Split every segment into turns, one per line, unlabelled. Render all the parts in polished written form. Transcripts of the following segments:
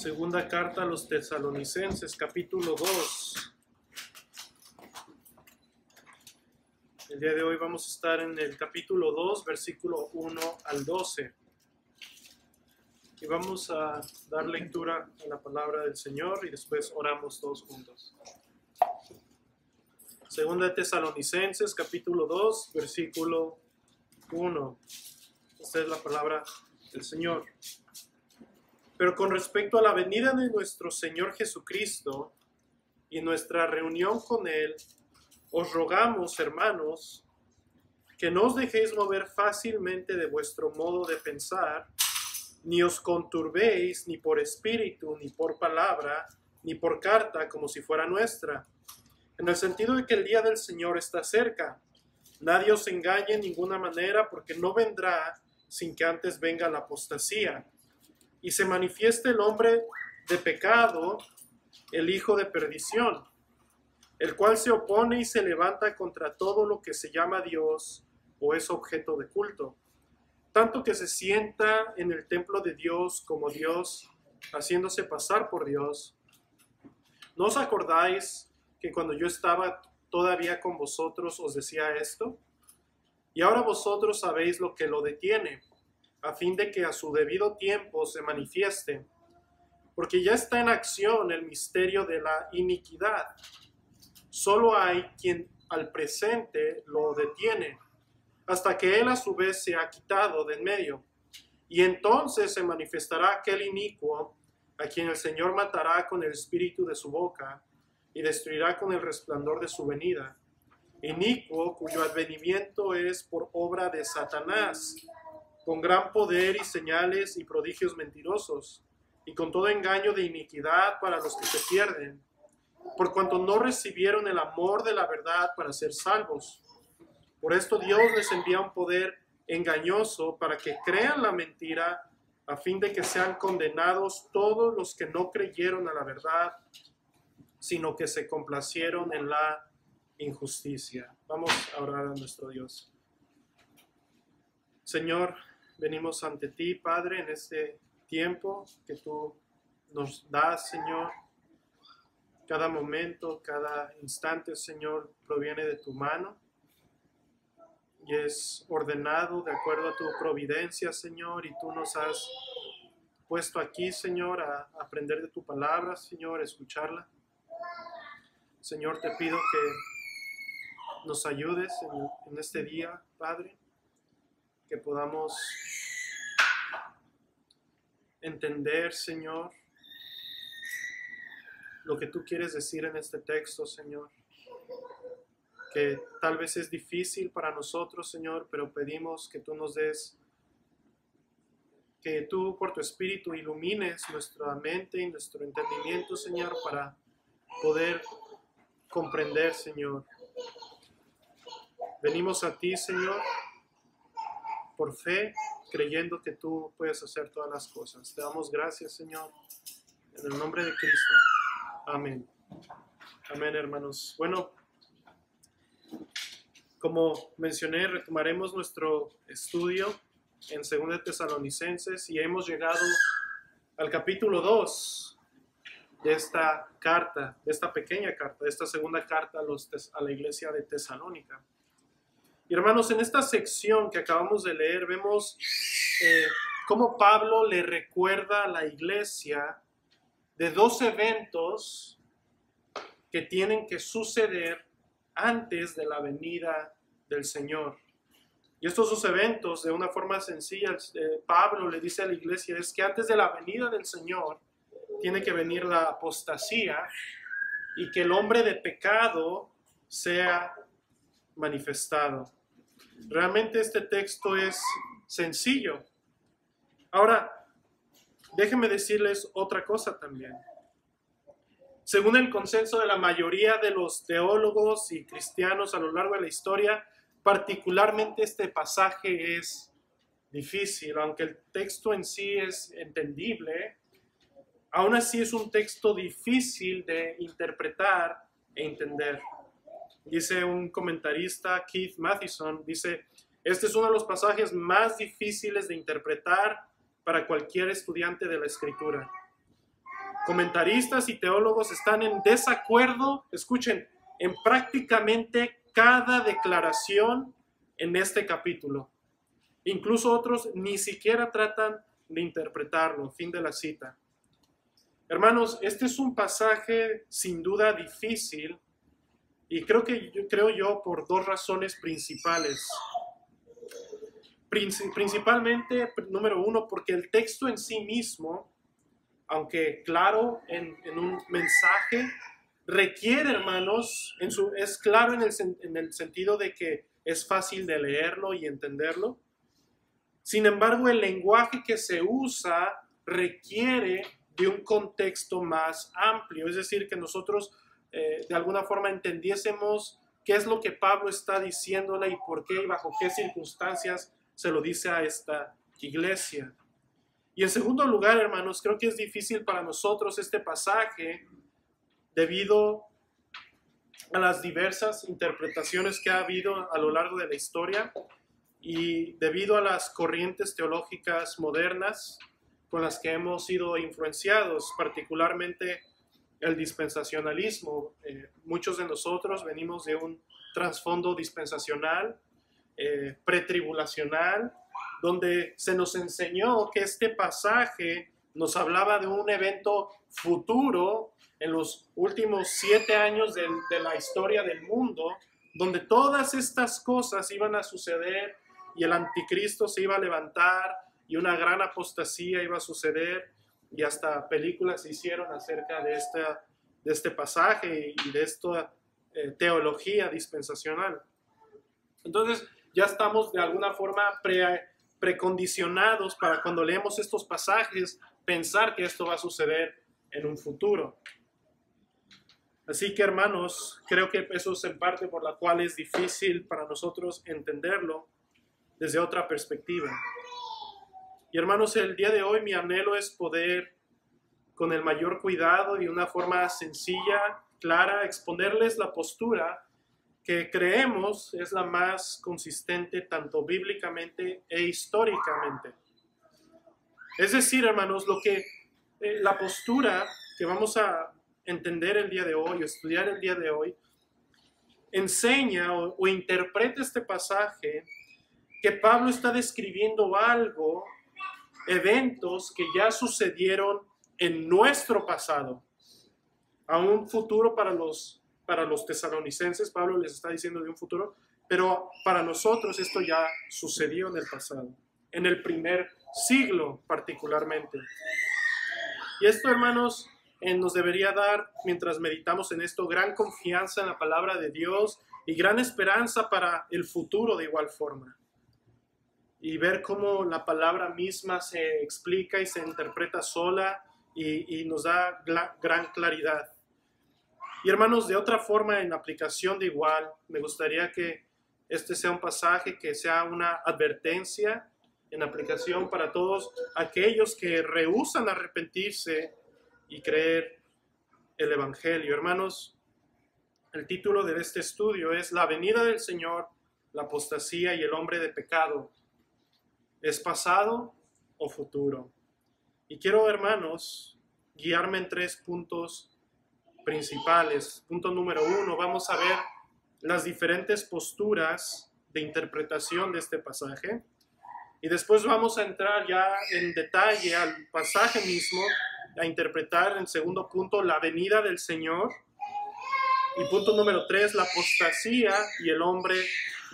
Segunda carta a los Tesalonicenses, capítulo 2. El día de hoy vamos a estar en el capítulo 2, versículo 1 al 12. Y vamos a dar lectura a la palabra del Señor y después oramos todos juntos. Segunda de Tesalonicenses, capítulo 2, versículo 1. Esta es la palabra del Señor. Pero con respecto a la venida de nuestro Señor Jesucristo y nuestra reunión con Él, os rogamos, hermanos, que no os dejéis mover fácilmente de vuestro modo de pensar, ni os conturbéis ni por espíritu, ni por palabra, ni por carta, como si fuera nuestra, en el sentido de que el día del Señor está cerca. Nadie os engañe en ninguna manera, porque no vendrá sin que antes venga la apostasía, y se manifieste el hombre de pecado, el hijo de perdición, el cual se opone y se levanta contra todo lo que se llama Dios o es objeto de culto, tanto que se sienta en el templo de Dios como Dios, haciéndose pasar por Dios. ¿No os acordáis que cuando yo estaba todavía con vosotros os decía esto? Y ahora vosotros sabéis lo que lo detiene, a fin de que a su debido tiempo se manifieste, porque ya está en acción el misterio de la iniquidad. Solo hay quien al presente lo detiene, hasta que él a su vez se ha quitado de en medio. Y entonces se manifestará aquel inicuo, a quien el Señor matará con el espíritu de su boca, y destruirá con el resplandor de su venida. Inicuo, cuyo advenimiento es por obra de Satanás, con gran poder y señales y prodigios mentirosos, y con todo engaño de iniquidad para los que se pierden, por cuanto no recibieron el amor de la verdad para ser salvos. Por esto Dios les envía un poder engañoso para que crean la mentira, a fin de que sean condenados todos los que no creyeron a la verdad, sino que se complacieron en la injusticia. Vamos a orar a nuestro Dios. Señor, venimos ante ti, Padre, en este tiempo que tú nos das, Señor. Cada momento, cada instante, Señor, proviene de tu mano y es ordenado de acuerdo a tu providencia, Señor, y tú nos has puesto aquí, Señor, a aprender de tu palabra, Señor, a escucharla. Señor, te pido que nos ayudes en este día, Padre, que podamos entender, Señor, lo que tú quieres decir en este texto, Señor, que tal vez es difícil para nosotros, Señor, pero pedimos que tú nos des, que tú por tu Espíritu ilumines nuestra mente y nuestro entendimiento, Señor, para poder comprender, Señor. Venimos a ti, Señor, por fe, creyendo que tú puedes hacer todas las cosas. Te damos gracias, Señor, en el nombre de Cristo. Amén. Amén, hermanos. Bueno, como mencioné, retomaremos nuestro estudio en 2 Tesalonicenses y hemos llegado al capítulo 2 de esta carta, de esta pequeña carta, de esta segunda carta a la iglesia de Tesalónica. Y hermanos, en esta sección que acabamos de leer, vemos cómo Pablo le recuerda a la iglesia de dos eventos que tienen que suceder antes de la venida del Señor. Y estos dos eventos, de una forma sencilla, Pablo le dice a la iglesia, es que antes de la venida del Señor tiene que venir la apostasía y que el hombre de pecado sea manifestado. Realmente este texto es sencillo. Ahora, déjenme decirles otra cosa también. Según el consenso de la mayoría de los teólogos y cristianos a lo largo de la historia, particularmente este pasaje es difícil, aunque el texto en sí es entendible, aún así es un texto difícil de interpretar e entender. Dice un comentarista, Keith Mathison, dice, este es uno de los pasajes más difíciles de interpretar para cualquier estudiante de la Escritura. comentaristas y teólogos están en desacuerdo, escuchen, en prácticamente cada declaración en este capítulo. Incluso otros ni siquiera tratan de interpretarlo. Fin de la cita. Hermanos, este es un pasaje sin duda difícil y creo yo por dos razones principales. Principalmente, número uno, porque el texto en sí mismo, aunque claro en un mensaje, requiere, hermanos, es claro en el sentido de que es fácil de leerlo y entenderlo. Sin embargo, el lenguaje que se usa requiere de un contexto más amplio, es decir, que nosotros de alguna forma entendiésemos qué es lo que Pablo está diciéndole y por qué y bajo qué circunstancias se lo dice a esta iglesia. Y en segundo lugar, hermanos, creo que es difícil para nosotros este pasaje debido a las diversas interpretaciones que ha habido a lo largo de la historia y debido a las corrientes teológicas modernas con las que hemos sido influenciados, particularmente el dispensacionalismo. Muchos de nosotros venimos de un trasfondo dispensacional, pretribulacional, donde se nos enseñó que este pasaje nos hablaba de un evento futuro en los últimos 7 años de la historia del mundo, donde todas estas cosas iban a suceder y el anticristo se iba a levantar y una gran apostasía iba a suceder, y hasta películas se hicieron acerca de este pasaje y de esta teología dispensacional. Entonces ya estamos de alguna forma precondicionados para cuando leemos estos pasajes pensar que esto va a suceder en un futuro. Así que, hermanos, creo que eso es en parte por la cual es difícil para nosotros entenderlo desde otra perspectiva. Y hermanos, el día de hoy mi anhelo es poder, con el mayor cuidado y de una forma sencilla, clara, exponerles la postura que creemos es la más consistente tanto bíblicamente e históricamente. Es decir, hermanos, la postura que vamos a entender el día de hoy, o estudiar el día de hoy, enseña o interpreta este pasaje que Pablo está describiendo algo, eventos que ya sucedieron en nuestro pasado, a un futuro para los tesalonicenses. Pablo les está diciendo de un futuro, pero para nosotros esto ya sucedió en el pasado, en el primer siglo particularmente. Y esto, hermanos, nos debería dar, mientras meditamos en esto, gran confianza en la palabra de Dios y gran esperanza para el futuro de igual forma. Y ver cómo la palabra misma se explica y se interpreta sola y nos da gran claridad. Y hermanos, de otra forma, en aplicación de igual, me gustaría que este sea un pasaje que sea una advertencia en aplicación para todos aquellos que rehúsan arrepentirse y creer el Evangelio. Hermanos, el título de este estudio es La venida del Señor, la apostasía y el hombre de pecado. ¿Es pasado o futuro? Y quiero, hermanos, guiarme en 3 puntos principales. Punto número 1, vamos a ver las diferentes posturas de interpretación de este pasaje. Y después vamos a entrar ya en detalle al pasaje mismo, a interpretar en segundo punto la venida del Señor. Y punto número 3, la apostasía y el hombre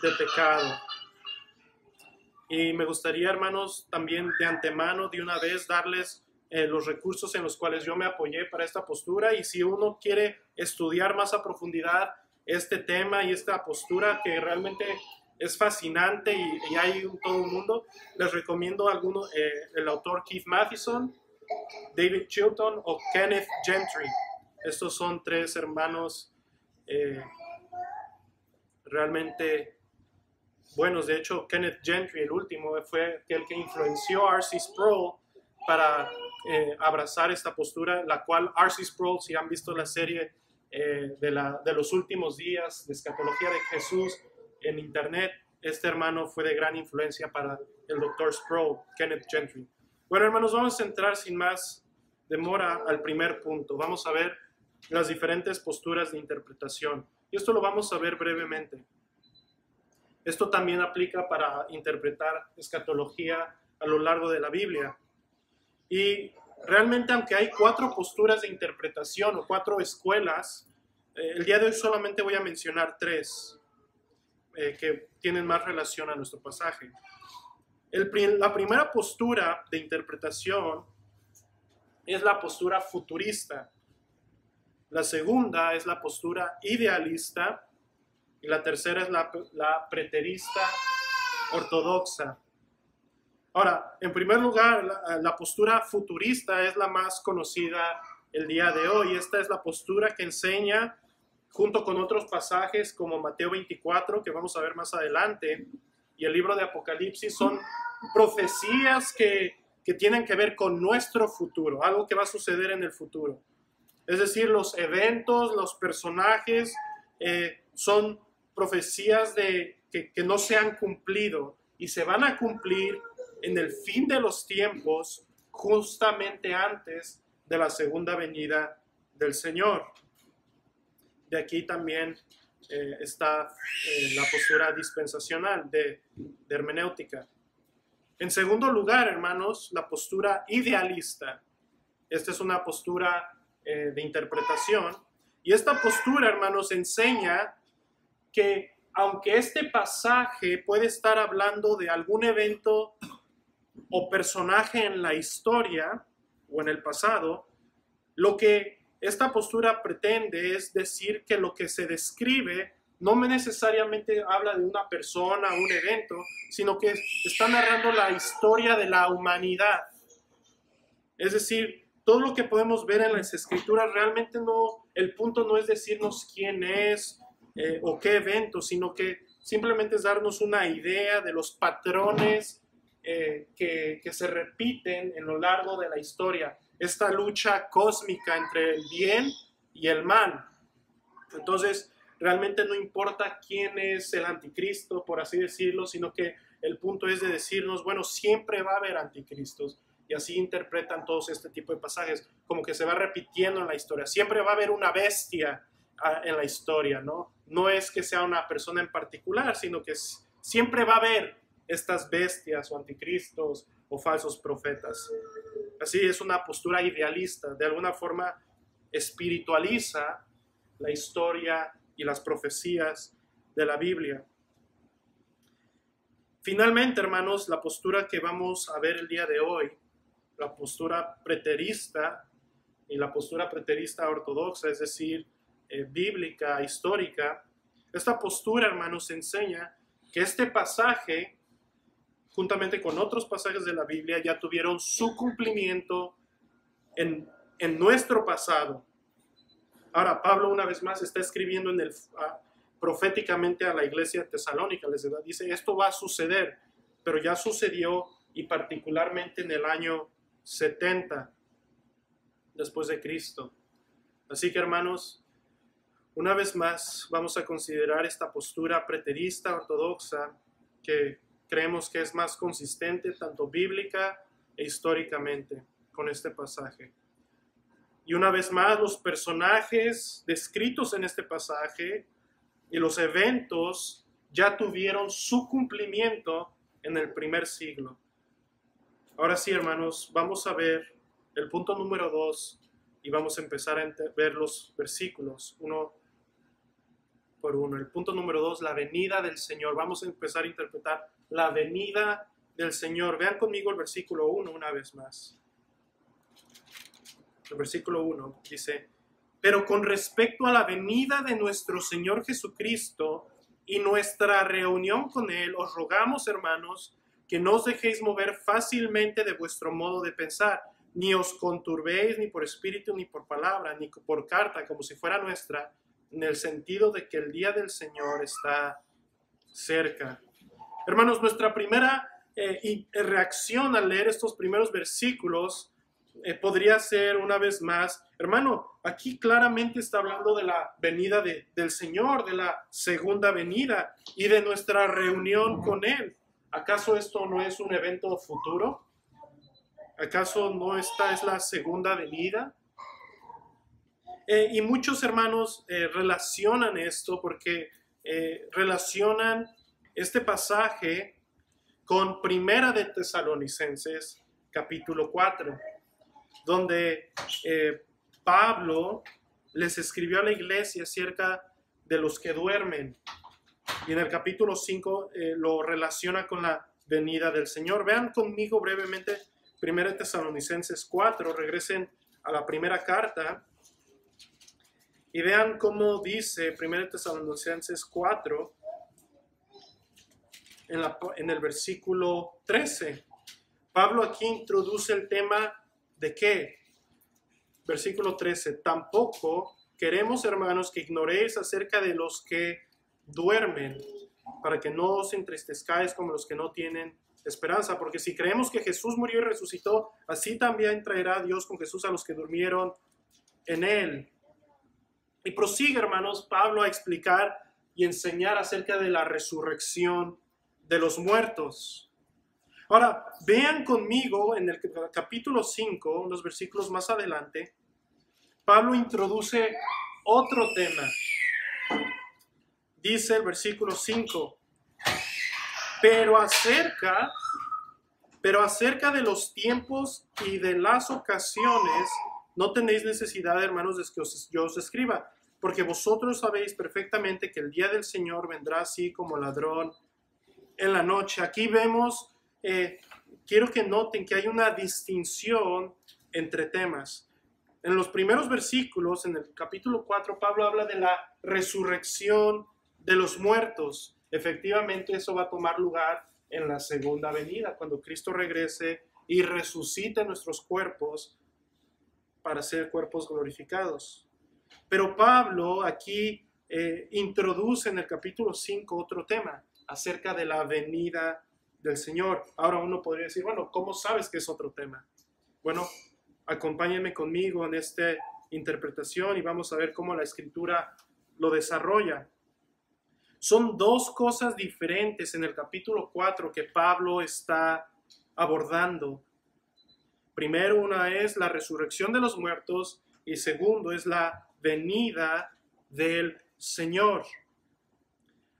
de pecado. Y me gustaría, hermanos, también de antemano, de una vez, darles los recursos en los cuales yo me apoyé para esta postura. Y si uno quiere estudiar más a profundidad este tema y esta postura que realmente es fascinante y hay todo un mundo, les recomiendo algunos, el autor Keith Mathison, David Chilton o Kenneth Gentry. Estos son 3 hermanos realmente buenos. De hecho, Kenneth Gentry, el último, fue el que influenció a R.C. Sproul para abrazar esta postura, la cual R.C. Sproul, si han visto la serie de los últimos días de escatología de Jesús en internet, este hermano fue de gran influencia para el Dr. Sproul, Kenneth Gentry. Bueno, hermanos, vamos a entrar sin más demora al primer punto. Vamos a ver las diferentes posturas de interpretación. Y esto lo vamos a ver brevemente. Esto también aplica para interpretar escatología a lo largo de la Biblia. Y realmente, aunque hay 4 posturas de interpretación o 4 escuelas, el día de hoy solamente voy a mencionar 3 que tienen más relación a nuestro pasaje. La primera postura de interpretación es la postura futurista. La segunda es la postura idealista. Y la tercera es la preterista ortodoxa. Ahora, en primer lugar, la postura futurista es la más conocida el día de hoy. Esta es la postura que enseña, junto con otros pasajes como Mateo 24, que vamos a ver más adelante, y el libro de Apocalipsis, son profecías que tienen que ver con nuestro futuro, algo que va a suceder en el futuro. Es decir, los eventos, los personajes son profecías que no se han cumplido y se van a cumplir en el fin de los tiempos, justamente antes de la segunda venida del Señor. De aquí también está la postura dispensacional de hermenéutica. En segundo lugar, hermanos, la postura idealista. Esta es una postura de interpretación. Y esta postura, hermanos, enseña que aunque este pasaje puede estar hablando de algún evento o personaje en la historia o en el pasado, lo que esta postura pretende es decir que lo que se describe no necesariamente habla de una persona, un evento, sino que está narrando la historia de la humanidad. Es decir, todo lo que podemos ver en las Escrituras realmente no, el punto no es decirnos quién es o qué evento, sino que simplemente es darnos una idea de los patrones que se repiten en lo largo de la historia. Esta lucha cósmica entre el bien y el mal. Entonces, realmente no importa quién es el anticristo, por así decirlo, sino que el punto es de decirnos, bueno, siempre va a haber anticristos. Y así interpretan todos este tipo de pasajes, como que se va repitiendo en la historia. Siempre va a haber una bestia en la historia, ¿no? No es que sea una persona en particular, sino que siempre va a haber estas bestias o anticristos o falsos profetas. Así es una postura idealista, de alguna forma espiritualiza la historia y las profecías de la Biblia. Finalmente, hermanos, la postura que vamos a ver el día de hoy, la postura preterista y la postura preterista ortodoxa, es decir, bíblica, histórica. Esta postura, hermanos, enseña que este pasaje, juntamente con otros pasajes de la Biblia, ya tuvieron su cumplimiento en nuestro pasado. Ahora, Pablo una vez más está escribiendo proféticamente a la iglesia de Tesalónica. Les dice, esto va a suceder, pero ya sucedió, y particularmente en el año 70 después de Cristo. Así que, hermanos, una vez más vamos a considerar esta postura preterista ortodoxa que creemos que es más consistente tanto bíblica e históricamente con este pasaje. Y una vez más, los personajes descritos en este pasaje y los eventos ya tuvieron su cumplimiento en el primer siglo. Ahora sí, hermanos, vamos a ver el punto número 2 y vamos a empezar a ver los versículos uno por uno. El punto número 2, la venida del Señor. Vamos a empezar a interpretar la venida del Señor. Vean conmigo el versículo 1 una vez más. El versículo 1 dice, pero con respecto a la venida de nuestro Señor Jesucristo y nuestra reunión con Él, os rogamos, hermanos, que no os dejéis mover fácilmente de vuestro modo de pensar, ni os conturbéis ni por espíritu, ni por palabra, ni por carta, como si fuera nuestra, en el sentido de que el día del Señor está cerca. Hermanos, nuestra primera reacción al leer estos primeros versículos podría ser una vez más, hermano, aquí claramente está hablando de la venida del Señor, de la segunda venida y de nuestra reunión con Él. ¿Acaso esto no es un evento futuro? ¿Acaso no esta es la segunda venida? Y muchos hermanos relacionan esto porque relacionan este pasaje con Primera de Tesalonicenses, capítulo 4, donde Pablo les escribió a la iglesia acerca de los que duermen. Y en el capítulo 5 lo relaciona con la venida del Señor. Vean conmigo brevemente Primera de Tesalonicenses 4, regresen a la primera carta y vean cómo dice Primera de Tesalonicenses 4 en el versículo 13. Pablo aquí introduce el tema de ¿qué? Versículo 13. Tampoco queremos, hermanos, que ignoréis acerca de los que duermen, para que no os entristezcáis como los que no tienen esperanza, porque si creemos que Jesús murió y resucitó, así también traerá Dios con Jesús a los que durmieron en él. Y prosigue, hermanos, Pablo a explicar y enseñar acerca de la resurrección de los muertos. Ahora, vean conmigo en el capítulo 5, unos versículos más adelante, Pablo introduce otro tema. Dice el versículo 5, pero acerca de los tiempos y de las ocasiones, no tenéis necesidad, hermanos, de que yo os escriba, porque vosotros sabéis perfectamente que el día del Señor vendrá así como ladrón en la noche. Aquí vemos, quiero que noten que hay una distinción entre temas. En los primeros versículos, en el capítulo 4, Pablo habla de la resurrección de los muertos. Efectivamente, eso va a tomar lugar en la segunda venida, cuando Cristo regrese y resucite nuestros cuerpos para ser cuerpos glorificados. Pero Pablo aquí introduce en el capítulo 5 otro tema acerca de la venida del Señor. Ahora uno podría decir, bueno, ¿cómo sabes que es otro tema? Bueno, acompáñenme conmigo en esta interpretación y vamos a ver cómo la Escritura lo desarrolla. Son dos cosas diferentes en el capítulo 4 que Pablo está abordando. Primero, una es la resurrección de los muertos y segundo es la venida del Señor.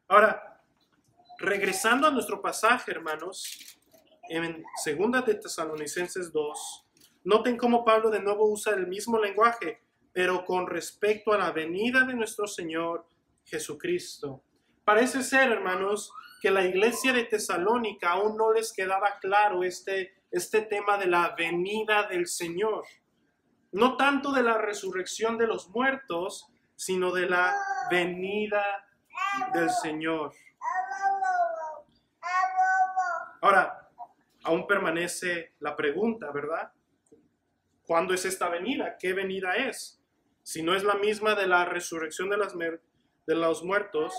Ahora, regresando a nuestro pasaje, hermanos, en 2 de Tesalonicenses 2, noten cómo Pablo de nuevo usa el mismo lenguaje, pero con respecto a la venida de nuestro Señor Jesucristo. Parece ser, hermanos, que la iglesia de Tesalónica aún no les quedaba claro este tema de la venida del Señor. No tanto de la resurrección de los muertos, sino de la venida del Señor. Ahora, aún permanece la pregunta, ¿verdad? ¿Cuándo es esta venida? ¿Qué venida es? Si no es la misma de la resurrección de los muertos,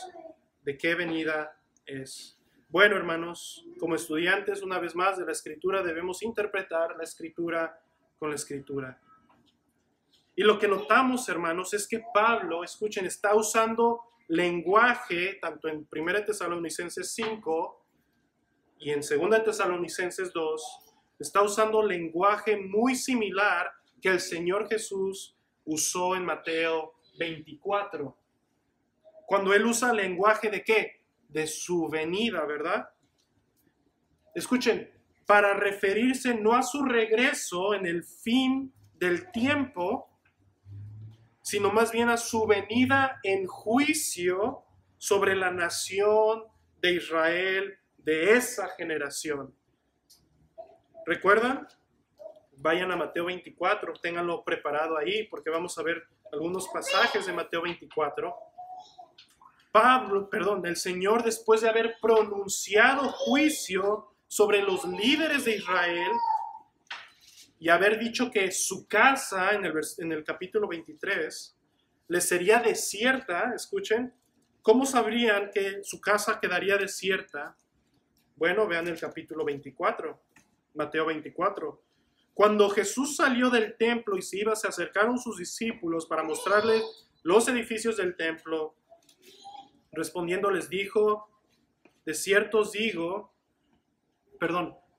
¿de qué venida es? Bueno, hermanos, como estudiantes, una vez más, de la Escritura, debemos interpretar la Escritura con la Escritura. Y lo que notamos, hermanos, es que Pablo, escuchen, está usando lenguaje, tanto en 1 Tesalonicenses 5 y en 2 Tesalonicenses 2, está usando lenguaje muy similar que el Señor Jesús usó en Mateo 24. Cuando Él usa lenguaje ¿de qué? De su venida, ¿verdad? Escuchen, para referirse no a su regreso en el fin del tiempo, sino más bien a su venida en juicio sobre la nación de Israel de esa generación. ¿Recuerdan? Vayan a Mateo 24, ténganlo preparado ahí porque vamos a ver algunos pasajes de Mateo 24. El Señor, después de haber pronunciado juicio sobre los líderes de Israel y haber dicho que su casa, en el capítulo 23, les sería desierta, escuchen, ¿cómo sabrían que su casa quedaría desierta? Bueno, vean el capítulo 24, Mateo 24. Cuando Jesús salió del templo y se acercaron sus discípulos para mostrarles los edificios del templo. Respondiendo les dijo, de cierto os digo,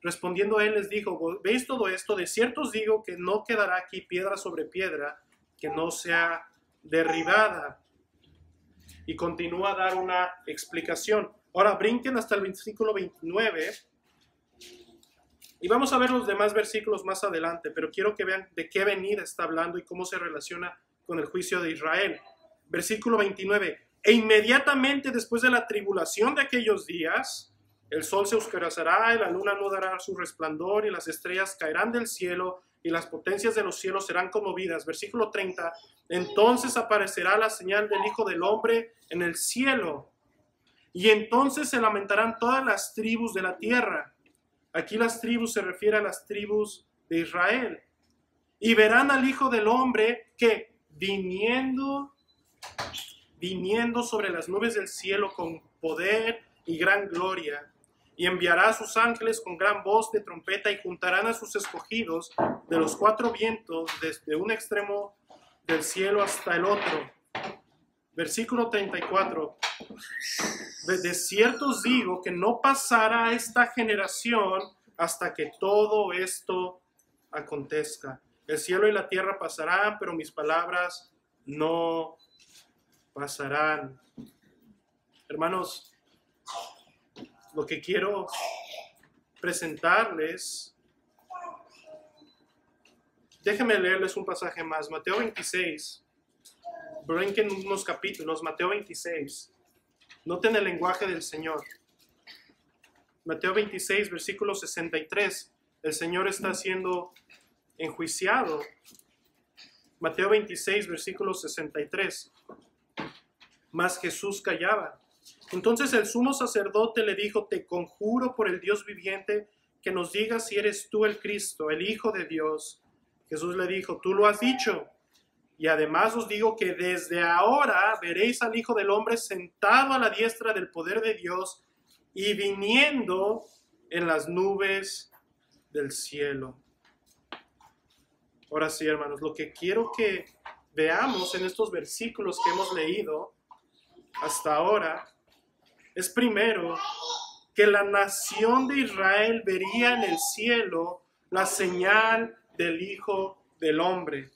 Respondiendo él les dijo, ¿veis todo esto? De cierto os digo que no quedará aquí piedra sobre piedra que no sea derribada. Y continúa a dar una explicación. Ahora brinquen hasta el versículo 29 y vamos a ver los demás versículos más adelante, pero quiero que vean de qué venida está hablando y cómo se relaciona con el juicio de Israel. Versículo 29. E inmediatamente después de la tribulación de aquellos días, el sol se oscurecerá y la luna no dará su resplandor y las estrellas caerán del cielo y las potencias de los cielos serán conmovidas. Versículo 30. Entonces aparecerá la señal del Hijo del Hombre en el cielo y entonces se lamentarán todas las tribus de la tierra. Aquí las tribus se refiere a las tribus de Israel. Y verán al Hijo del Hombre que viniendo sobre las nubes del cielo con poder y gran gloria. Y enviará a sus ángeles con gran voz de trompeta y juntarán a sus escogidos de los cuatro vientos desde un extremo del cielo hasta el otro. Versículo 34. De cierto os digo que no pasará esta generación hasta que todo esto acontezca. El cielo y la tierra pasarán, pero mis palabras no pasarán. Hermanos, lo que quiero presentarles, déjenme leerles un pasaje más. Mateo 26. Brinquen unos capítulos. Mateo 26. Noten el lenguaje del Señor. Mateo 26, versículo 63. El Señor está siendo enjuiciado. Mateo 26, versículo 63. Mas Jesús callaba. Entonces el sumo sacerdote le dijo, te conjuro por el Dios viviente que nos digas si eres tú el Cristo, el Hijo de Dios. Jesús le dijo, tú lo has dicho. Y además os digo que desde ahora veréis al Hijo del Hombre sentado a la diestra del poder de Dios y viniendo en las nubes del cielo. Ahora sí, hermanos, lo que quiero que veamos en estos versículos que hemos leído hasta ahora es primero que la nación de Israel vería en el cielo la señal del Hijo del Hombre.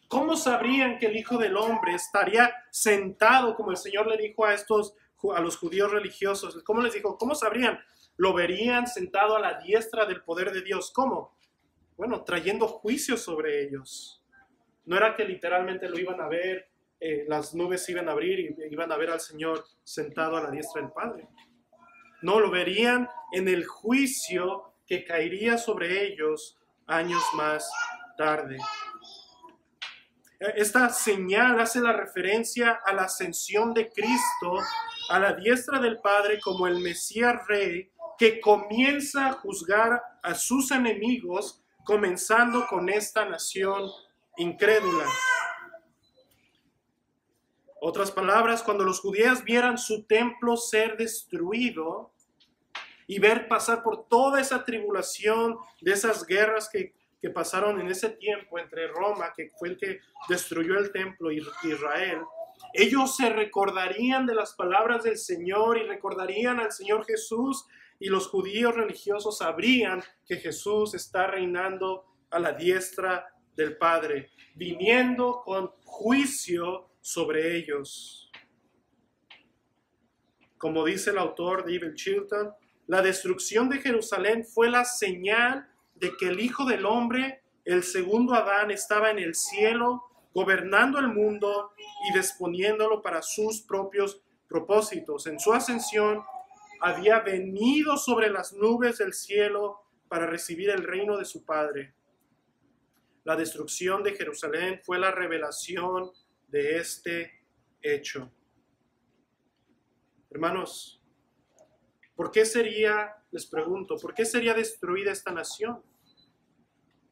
¿Cómo sabrían que el Hijo del Hombre estaría sentado, como el Señor le dijo a los judíos religiosos? ¿Cómo les dijo? ¿Cómo sabrían? Lo verían sentado a la diestra del poder de Dios. ¿Cómo? Bueno, trayendo juicio sobre ellos. No era que literalmente lo iban a ver, las nubes se iban a abrir y iban a ver al Señor sentado a la diestra del Padre. No, lo verían en el juicio que caería sobre ellos años más tarde. Esta señal hace la referencia a la ascensión de Cristo a la diestra del Padre como el Mesías Rey que comienza a juzgar a sus enemigos, comenzando con esta nación incrédula. Otras palabras, cuando los judíos vieran su templo ser destruido y ver pasar por toda esa tribulación de esas guerras que pasaron en ese tiempo entre Roma, que fue el que destruyó el templo, y Israel, ellos se recordarían de las palabras del Señor y recordarían al Señor Jesús, y los judíos religiosos sabrían que Jesús está reinando a la diestra del Padre, viniendo con juicio sobre ellos. Como dice el autor David Chilton, la destrucción de Jerusalén fue la señal de que el Hijo del Hombre, el segundo Adán, estaba en el cielo, gobernando el mundo y disponiéndolo para sus propios propósitos. En su ascensión, había venido sobre las nubes del cielo para recibir el reino de su Padre. La destrucción de Jerusalén fue la revelación de este hecho. Hermanos, ¿por qué sería, les pregunto, por qué sería destruida esta nación?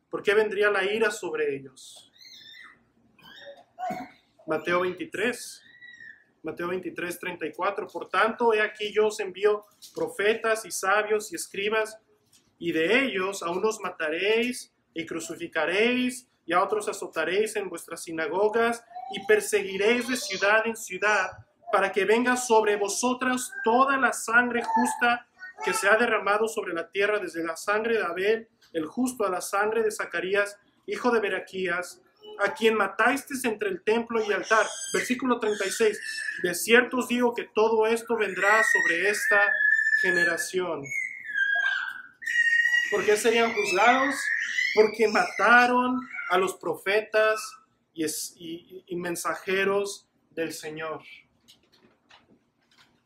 ¿Por qué vendría la ira sobre ellos? Mateo 23, 34. Por tanto, he aquí yo os envío profetas y sabios y escribas, y de ellos a unos mataréis y crucificaréis, y a otros azotaréis en vuestras sinagogas, y perseguiréis de ciudad en ciudad, para que venga sobre vosotras toda la sangre justa que se ha derramado sobre la tierra desde la sangre de Abel, el justo, a la sangre de Zacarías, hijo de Beraquías, a quien matasteis entre el templo y altar. Versículo 36. De cierto os digo que todo esto vendrá sobre esta generación. ¿Por qué serían juzgados? Porque mataron a los profetas y mensajeros del Señor.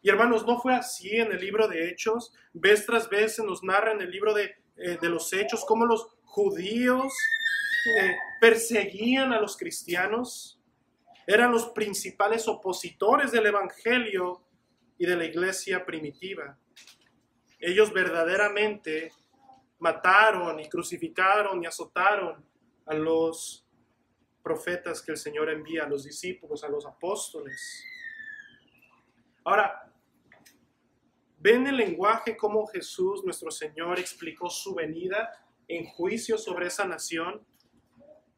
Y hermanos, no fue así en el libro de Hechos. Vez tras vez se nos narra en el libro de los Hechos cómo los judíos perseguían a los cristianos. Eran los principales opositores del evangelio y de la iglesia primitiva. Ellos verdaderamente mataron y crucificaron y azotaron a los profetas que el Señor envía, a los discípulos, a los apóstoles. Ahora, ¿ven el lenguaje como Jesús, nuestro Señor, explicó su venida en juicio sobre esa nación?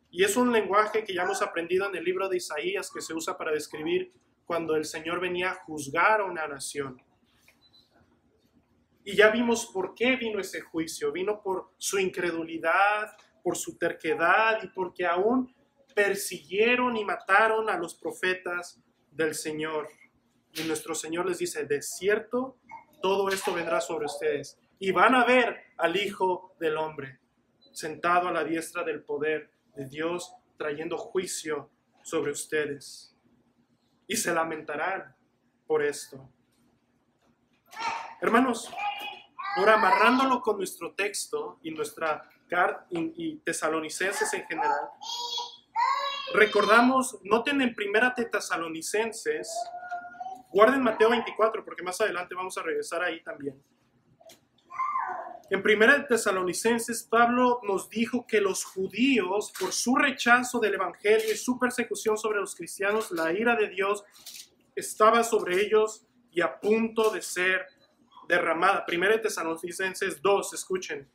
Y es un lenguaje que ya hemos aprendido en el libro de Isaías, que se usa para describir cuando el Señor venía a juzgar a una nación. Y ya vimos por qué vino ese juicio. Vino por su incredulidad, por su terquedad y porque aún persiguieron y mataron a los profetas del Señor. Y nuestro Señor les dice, de cierto, todo esto vendrá sobre ustedes. Y van a ver al Hijo del Hombre sentado a la diestra del poder de Dios, trayendo juicio sobre ustedes. Y se lamentarán por esto. Hermanos, ahora amarrándolo con nuestro texto y nuestra carta y Tesalonicenses en general, recordamos, noten en Primera de Tesalonicenses, guarden Mateo 24 porque más adelante vamos a regresar ahí también. En Primera de Tesalonicenses, Pablo nos dijo que los judíos, por su rechazo del evangelio y su persecución sobre los cristianos, la ira de Dios estaba sobre ellos y a punto de ser derramada. Primera de Tesalonicenses 2, escuchen,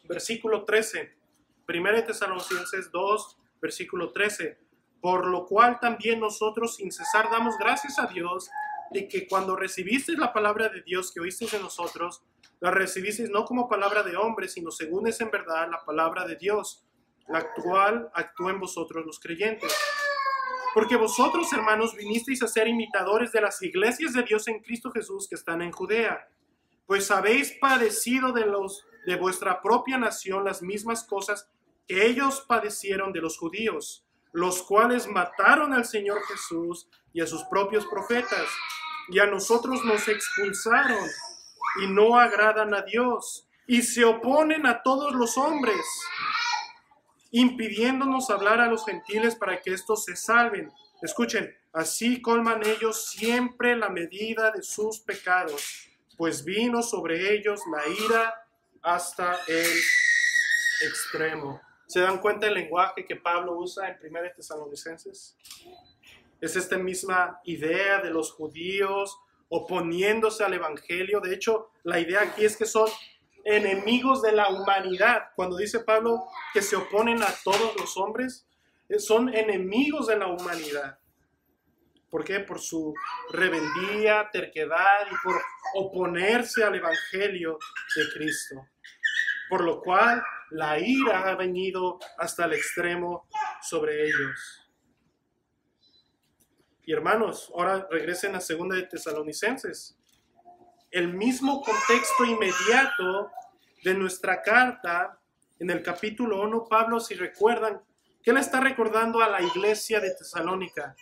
versículo 13. Primera de Tesalonicenses 2, versículo 13. Por lo cual también nosotros sin cesar damos gracias a Dios de que cuando recibisteis la palabra de Dios que oísteis de nosotros, la recibisteis no como palabra de hombre, sino según es en verdad la palabra de Dios, la cual actúa en vosotros los creyentes. Porque vosotros, hermanos, vinisteis a ser imitadores de las iglesias de Dios en Cristo Jesús que están en Judea, pues habéis padecido de vuestra propia nación las mismas cosas que ellos padecieron de los judíos, los cuales mataron al Señor Jesús y a sus propios profetas, y a nosotros nos expulsaron, y no agradan a Dios, y se oponen a todos los hombres, impidiéndonos hablar a los gentiles para que estos se salven. Escuchen, así colman ellos siempre la medida de sus pecados, pues vino sobre ellos la ira hasta el extremo. ¿Se dan cuenta del lenguaje que Pablo usa en 1 Tesalonicenses? Es esta misma idea de los judíos oponiéndose al evangelio. De hecho, la idea aquí es que son enemigos de la humanidad. Cuando dice Pablo que se oponen a todos los hombres, son enemigos de la humanidad. ¿Por qué? Por su rebeldía, terquedad y por oponerse al evangelio de Cristo. Por lo cual la ira ha venido hasta el extremo sobre ellos. Y hermanos, ahora regresen a 2 de Tesalonicenses. El mismo contexto inmediato de nuestra carta, en el capítulo 1, Pablo, si recuerdan, ¿qué le está recordando a la iglesia de Tesalónica?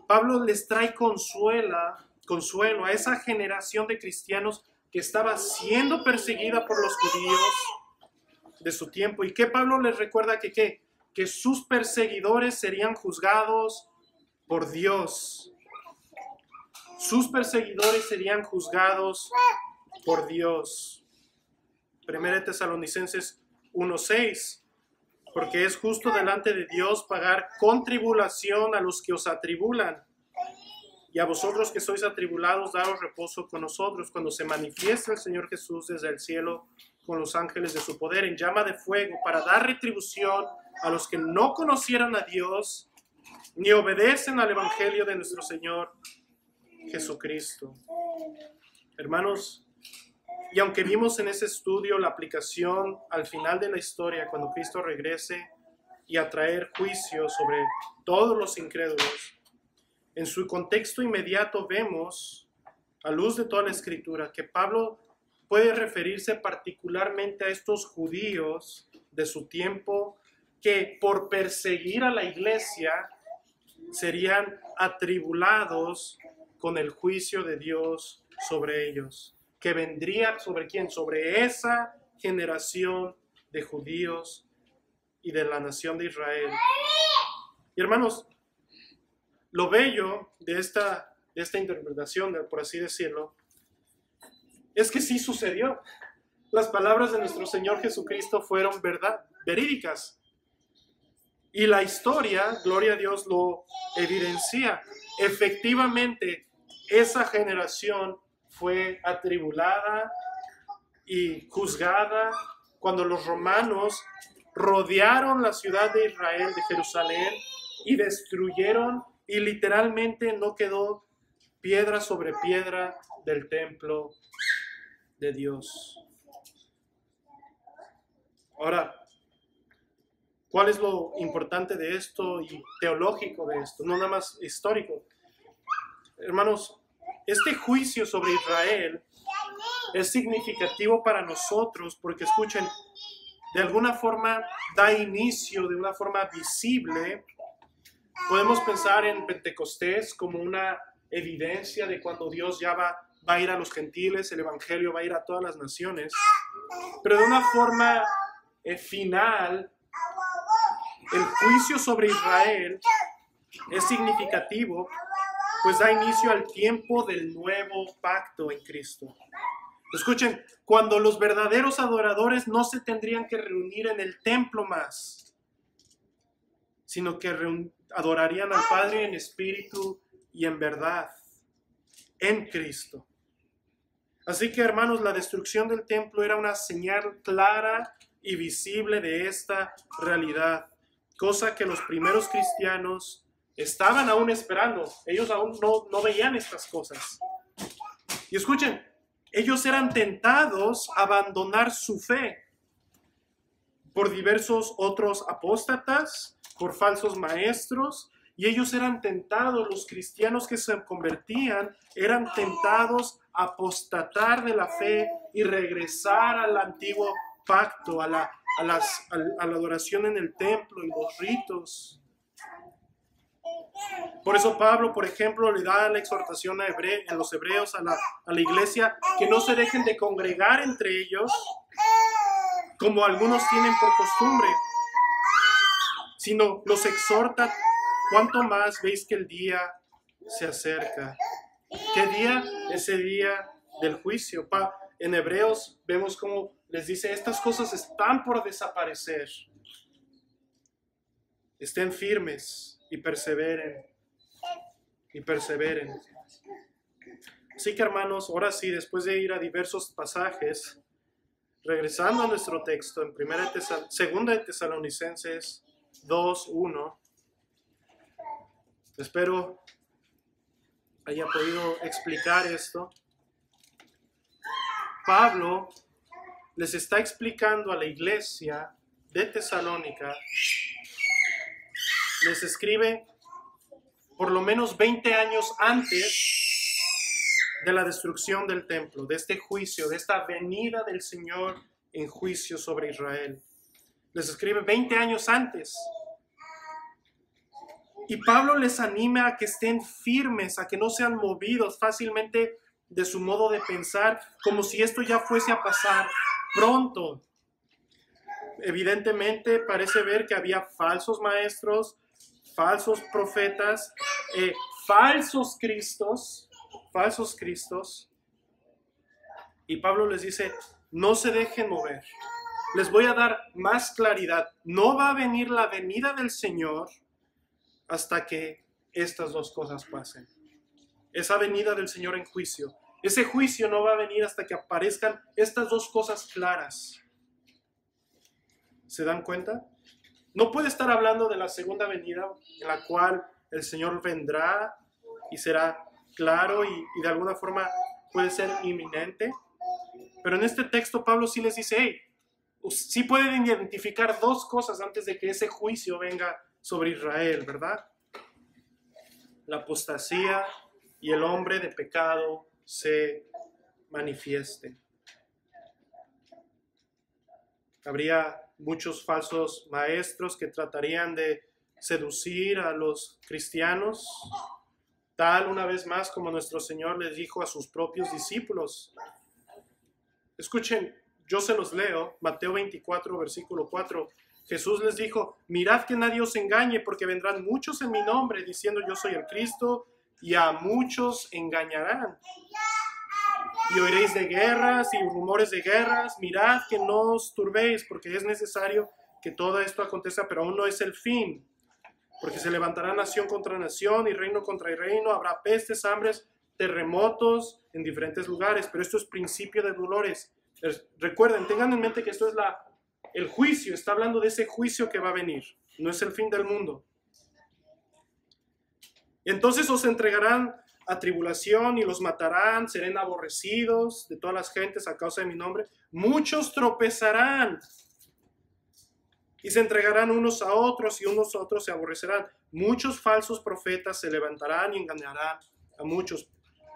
Pablo les trae consuelo a esa generación de cristianos que estaba siendo perseguida por los judíos de su tiempo. ¿Y qué Pablo les recuerda? Que sus perseguidores serían juzgados por Dios. Sus perseguidores serían juzgados por Dios. 1 Tesalonicenses 1:6. Porque es justo delante de Dios pagar con tribulación a los que os atribulan. Y a vosotros que sois atribulados, daos reposo con nosotros cuando se manifieste el Señor Jesús desde el cielo con los ángeles de su poder en llama de fuego para dar retribución a los que no conocieran a Dios ni obedecen al evangelio de nuestro Señor Jesucristo. Hermanos, Y aunque vimos en ese estudio la aplicación al final de la historia, cuando Cristo regrese y a traer juicio sobre todos los incrédulos, en su contexto inmediato vemos, a luz de toda la Escritura, que Pablo puede referirse particularmente a estos judíos de su tiempo que por perseguir a la iglesia serían atribulados con el juicio de Dios sobre ellos, que vendría sobre quién, sobre esa generación de judíos y de la nación de Israel. Y hermanos, lo bello de esta interpretación, por así decirlo, es que sí sucedió. Las palabras de nuestro Señor Jesucristo fueron verídicas. Y la historia, gloria a Dios, lo evidencia. Efectivamente, esa generación fue atribulada y juzgada cuando los romanos rodearon la ciudad de Israel, de Jerusalén, y destruyeron, y literalmente no quedó piedra sobre piedra del templo de Dios. Ahora, ¿cuál es lo importante de esto y teológico de esto? No nada más histórico. Hermanos, este juicio sobre Israel es significativo para nosotros porque, escuchen, de alguna forma da inicio, de una forma visible. Podemos pensar en Pentecostés como una evidencia de cuando Dios ya va a ir a los gentiles, el evangelio va a ir a todas las naciones, pero de una forma final, el juicio sobre Israel es significativo, pues da inicio al tiempo del nuevo pacto en Cristo. Escuchen, cuando los verdaderos adoradores no se tendrían que reunir en el templo más, sino que adorarían al Padre en espíritu y en verdad, en Cristo. Así que, hermanos, la destrucción del templo era una señal clara y visible de esta realidad, cosa que los primeros cristianos estaban aún esperando. Ellos aún no veían estas cosas. Y escuchen, ellos eran tentados a abandonar su fe por diversos otros apóstatas, por falsos maestros, y ellos eran tentados, los cristianos que se convertían, eran tentados a apostatar de la fe y regresar al antiguo pacto, a la adoración en el templo y los ritos. Por eso Pablo, por ejemplo, le da la exhortación en los hebreos a la iglesia que no se dejen de congregar entre ellos, como algunos tienen por costumbre, sino los exhorta. ¿Cuánto más veis que el día se acerca? ¿Qué día? Ese día del juicio. En Hebreos vemos cómo les dice, estas cosas están por desaparecer. Estén firmes y perseveren. Y perseveren. Así que, hermanos, ahora sí, después de ir a diversos pasajes, regresando a nuestro texto en 2 de Tesalonicenses 2:1, espero haya podido explicar esto. Pablo les está explicando a la iglesia de Tesalónica, les escribe por lo menos 20 años antes de la destrucción del templo, de este juicio, de esta venida del Señor en juicio sobre Israel. Les escribe 20 años antes. Y Pablo les anima a que estén firmes, a que no sean movidos fácilmente de su modo de pensar, como si esto ya fuese a pasar pronto. Evidentemente parece ver que había falsos maestros, falsos profetas, falsos cristos. Y Pablo les dice, no se dejen mover. Les voy a dar más claridad. No va a venir la venida del Señor hasta que estas dos cosas pasen. Esa venida del Señor en juicio. Ese juicio no va a venir hasta que aparezcan estas dos cosas claras. ¿Se dan cuenta? No puede estar hablando de la segunda venida en la cual el Señor vendrá y será claro y de alguna forma puede ser inminente. Pero en este texto Pablo sí les dice, hey, sí pueden identificar dos cosas antes de que ese juicio venga sobre Israel, ¿verdad? La apostasía y el hombre de pecado se manifieste. Habría muchos falsos maestros que tratarían de seducir a los cristianos, tal una vez más como nuestro Señor les dijo a sus propios discípulos. Escuchen, yo se los leo, Mateo 24, versículo 4. Jesús les dijo, mirad que nadie os engañe, porque vendrán muchos en mi nombre diciendo yo soy el Cristo, y a muchos engañarán. Y oiréis de guerras y rumores de guerras. Mirad que no os turbéis, porque es necesario que todo esto acontezca, pero aún no es el fin. Porque se levantará nación contra nación y reino contra reino. Habrá pestes, hambres, terremotos en diferentes lugares. Pero esto es principio de dolores. Recuerden, tengan en mente que esto es el juicio. Está hablando de ese juicio que va a venir. No es el fin del mundo. Entonces os entregarán a tribulación y los matarán, serán aborrecidos de todas las gentes a causa de mi nombre. Muchos tropezarán y se entregarán unos a otros y unos a otros se aborrecerán. Muchos falsos profetas se levantarán y engañarán a muchos.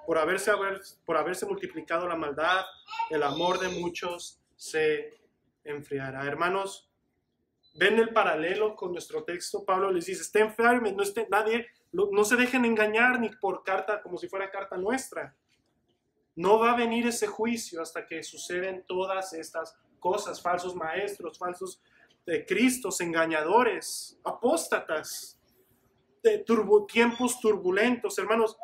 Por haberse multiplicado la maldad, el amor de muchos se enfriará. Hermanos, ¿ven el paralelo con nuestro texto? Pablo les dice, estén firmes, no se dejen engañar ni por carta, como si fuera carta nuestra. No va a venir ese juicio hasta que suceden todas estas cosas, falsos maestros, falsos cristos, engañadores, apóstatas, tiempos turbulentos. Hermanos,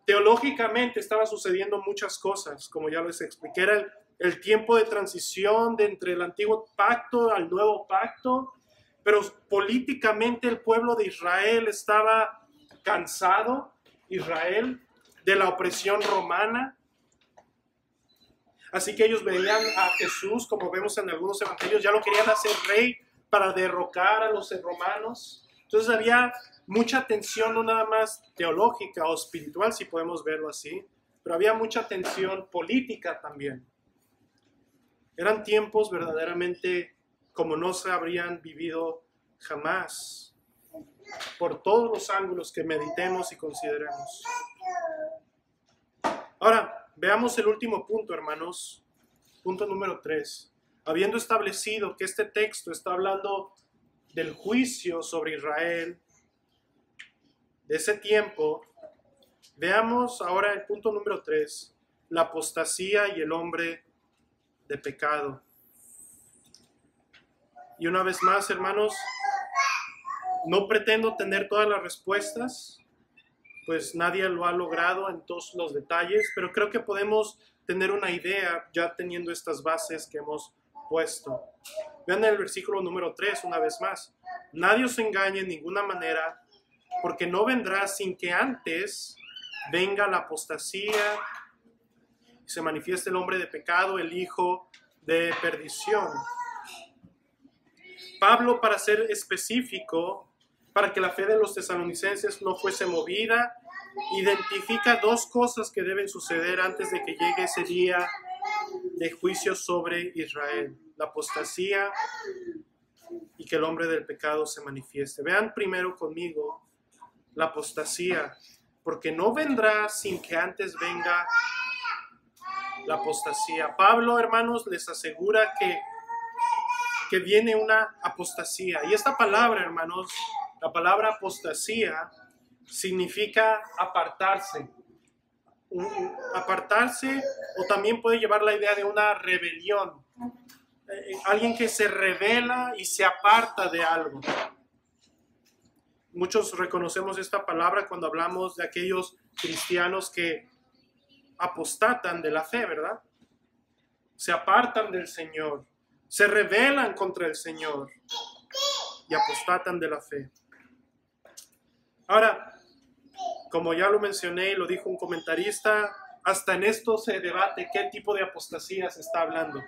teológicamente estaban sucediendo muchas cosas, como ya les expliqué, era el tiempo de transición de entre el antiguo pacto al nuevo pacto, pero políticamente el pueblo de Israel estaba cansado, Israel, de la opresión romana. Así que ellos veían a Jesús, como vemos en algunos evangelios, ya lo querían hacer rey para derrocar a los romanos. Entonces había mucha tensión, no nada más teológica o espiritual, si podemos verlo así, pero había mucha tensión política también. Eran tiempos verdaderamente como no se habrían vivido jamás, por todos los ángulos que meditemos y consideremos. Ahora, veamos el último punto, hermanos. Punto número 3. Habiendo establecido que este texto está hablando del juicio sobre Israel, de ese tiempo, veamos ahora el punto número 3, la apostasía y el hombre de pecado. Y una vez más, hermanos, no pretendo tener todas las respuestas, pues nadie lo ha logrado en todos los detalles, pero creo que podemos tener una idea ya teniendo estas bases que hemos puesto. Vean el versículo número 3 una vez más. Nadie os engañe en ninguna manera, porque no vendrá sin que antes venga la apostasía y se manifieste el hombre de pecado, el hijo de perdición. Pablo, para ser específico, para que la fe de los tesalonicenses no fuese movida, identifica dos cosas que deben suceder antes de que llegue ese día de juicio sobre Israel: la apostasía y que el hombre del pecado se manifieste. Vean primero conmigo la apostasía, porque no vendrá sin que antes venga la apostasía. Pablo, hermanos, les asegura que viene una apostasía. Y esta palabra, hermanos, la palabra apostasía significa apartarse. Apartarse, o también puede llevar la idea de una rebelión. Alguien que se rebela y se aparta de algo. Muchos reconocemos esta palabra cuando hablamos de aquellos cristianos que apostatan de la fe, ¿verdad? Se apartan del Señor, se rebelan contra el Señor y apostatan de la fe. Ahora, como ya lo mencioné y lo dijo un comentarista, hasta en esto se debate qué tipo de apostasía se está hablando.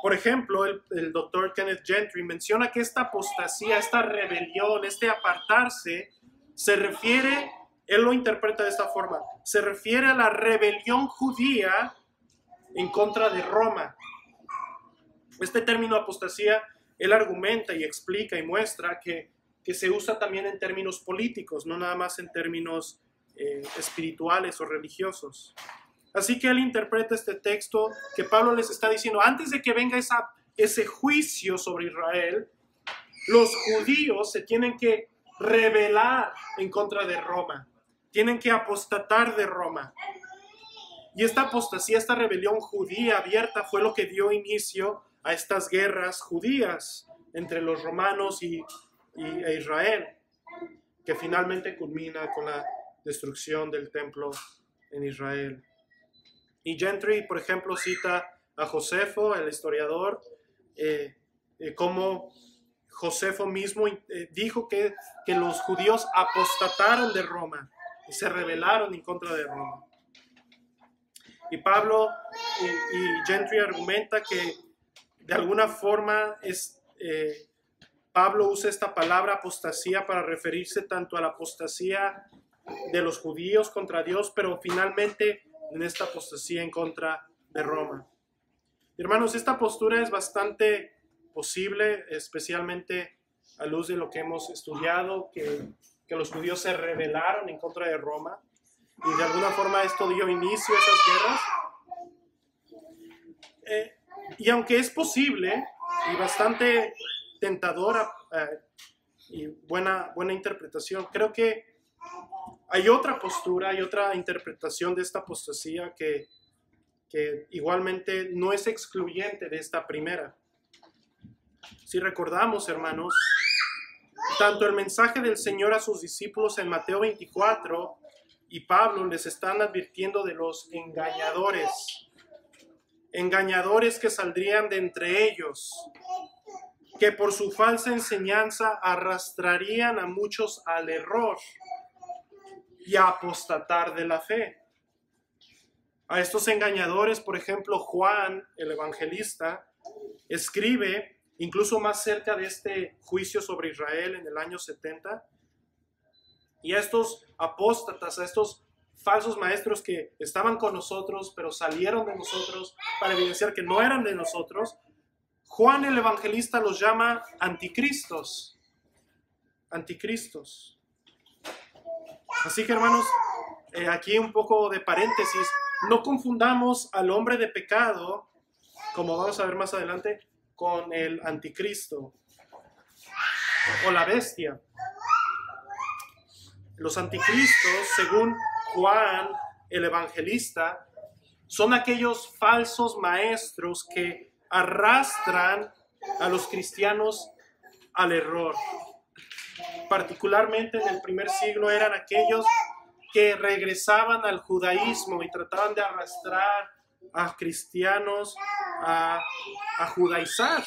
Por ejemplo, el doctor Kenneth Gentry menciona que esta apostasía, esta rebelión, este apartarse, se refiere Él lo interpreta de esta forma. Se refiere a la rebelión judía en contra de Roma. Este término apostasía, él argumenta y explica y muestra que se usa también en términos políticos, no nada más en términos espirituales o religiosos. Así que él interpreta este texto que Pablo les está diciendo, antes de que venga ese juicio sobre Israel, los judíos se tienen que rebelar en contra de Roma, tienen que apostatar de Roma. Y esta apostasía, esta rebelión judía abierta fue lo que dio inicio a estas guerras judías entre los romanos e Israel, que finalmente culmina con la destrucción del templo en Israel. Y Gentry, por ejemplo, cita a Josefo, el historiador, como Josefo mismo dijo que los judíos apostataron de Roma y se rebelaron en contra de Roma. Y Pablo y Gentry argumenta que de alguna forma Pablo usa esta palabra apostasía para referirse tanto a la apostasía de los judíos contra Dios, pero finalmente en esta apostasía en contra de Roma. Hermanos, esta postura es bastante posible, especialmente a luz de lo que hemos estudiado, que los judíos se rebelaron en contra de Roma y de alguna forma esto dio inicio a esas guerras. Y aunque es posible y bastante tentadora y buena interpretación, creo que hay otra postura, hay otra interpretación de esta apostasía que igualmente no es excluyente de esta primera. Si recordamos, hermanos, tanto el mensaje del Señor a sus discípulos en Mateo 24 y Pablo les están advirtiendo de los engañadores que saldrían de entre ellos, que por su falsa enseñanza arrastrarían a muchos al error y a apostatar de la fe. A estos engañadores, por ejemplo, Juan, el evangelista, escribe incluso más cerca de este juicio sobre Israel en el año 70, y a estos apóstatas, a estos falsos maestros que estaban con nosotros, pero salieron de nosotros para evidenciar que no eran de nosotros, Juan el evangelista los llama anticristos. Anticristos. Así que, hermanos, aquí un poco de paréntesis, no confundamos al hombre de pecado, como vamos a ver más adelante, con el anticristo o la bestia. Los anticristos, según Juan el evangelista, son aquellos falsos maestros que arrastran a los cristianos al error. Particularmente en el primer siglo eran aquellos que regresaban al judaísmo y trataban de arrastrar a cristianos a judaizar,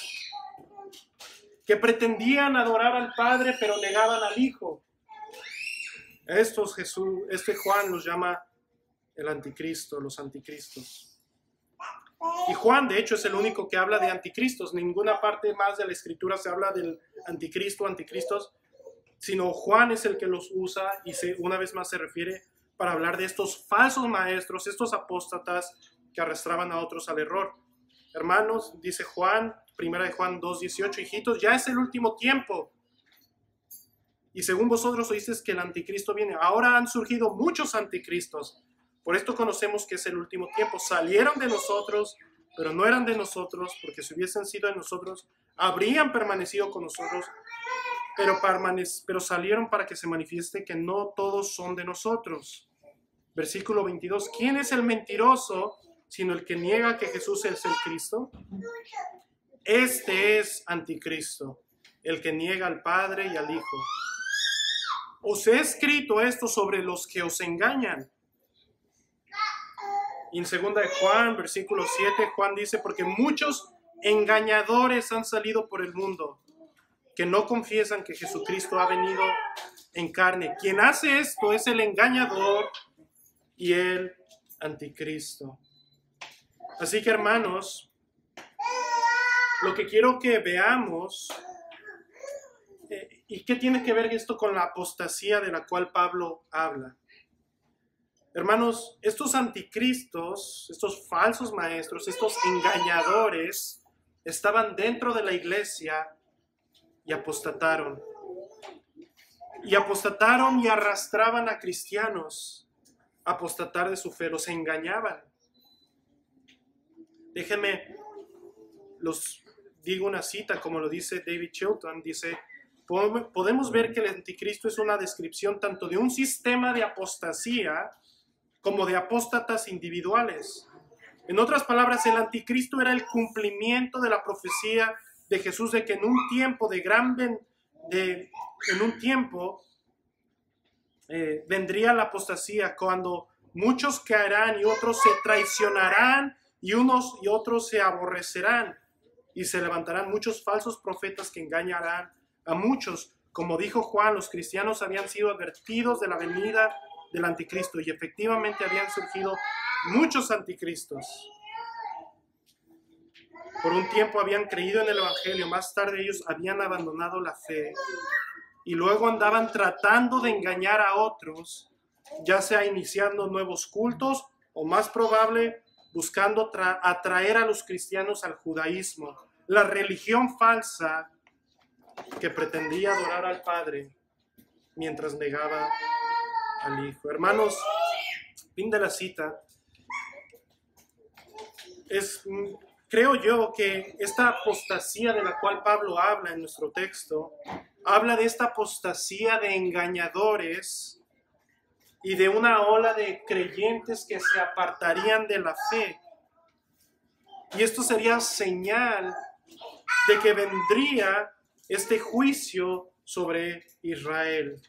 que pretendían adorar al Padre pero negaban al Hijo. Este Juan los llama el anticristo, los anticristos. Y Juan, de hecho, es el único que habla de anticristos. Ninguna parte más de la Escritura se habla del anticristos, sino Juan es el que los usa y una vez más se refiere para hablar de estos falsos maestros, estos apóstatas que arrastraban a otros al error. Hermanos, dice Juan, 1 Juan 2:18, hijitos, ya es el último tiempo. Y según vosotros oísteis que el anticristo viene. Ahora han surgido muchos anticristos. Por esto conocemos que es el último tiempo. Salieron de nosotros, pero no eran de nosotros, porque si hubiesen sido de nosotros, habrían permanecido con nosotros, pero salieron para que se manifieste que no todos son de nosotros. Versículo 22. ¿Quién es el mentiroso, sino el que niega que Jesús es el Cristo? Este es anticristo, el que niega al Padre y al Hijo. Os he escrito esto sobre los que os engañan. Y en 2 de Juan, versículo 7, Juan dice, porque muchos engañadores han salido por el mundo, que no confiesan que Jesucristo ha venido en carne. Quien hace esto es el engañador y el anticristo. Así que, hermanos, lo que quiero que veamos, ¿y qué tiene que ver esto con la apostasía de la cual Pablo habla? Hermanos, estos anticristos, estos falsos maestros, estos engañadores, estaban dentro de la iglesia y apostataron. Y apostataron y arrastraban a cristianos a apostatar de su fe, los engañaban. Déjenme, los digo una cita, como lo dice David Chilton, dice: podemos ver que el anticristo es una descripción tanto de un sistema de apostasía como de apóstatas individuales. En otras palabras, el anticristo era el cumplimiento de la profecía de Jesús de que en un tiempo vendría la apostasía, cuando muchos caerán y otros se traicionarán y unos y otros se aborrecerán, y se levantarán muchos falsos profetas que engañarán a muchos. Como dijo Juan, los cristianos habían sido advertidos de la venida del anticristo y efectivamente habían surgido muchos anticristos. Por un tiempo habían creído en el evangelio, más tarde ellos habían abandonado la fe y luego andaban tratando de engañar a otros, ya sea iniciando nuevos cultos o, más probable, buscando atraer a los cristianos al judaísmo, la religión falsa que pretendía adorar al Padre mientras negaba al Hijo. Hermanos, fin de la cita. Creo yo que esta apostasía de la cual Pablo habla en nuestro texto, habla de esta apostasía de engañadores y de una ola de creyentes que se apartarían de la fe. Y esto sería señal de que vendría este juicio sobre Israel.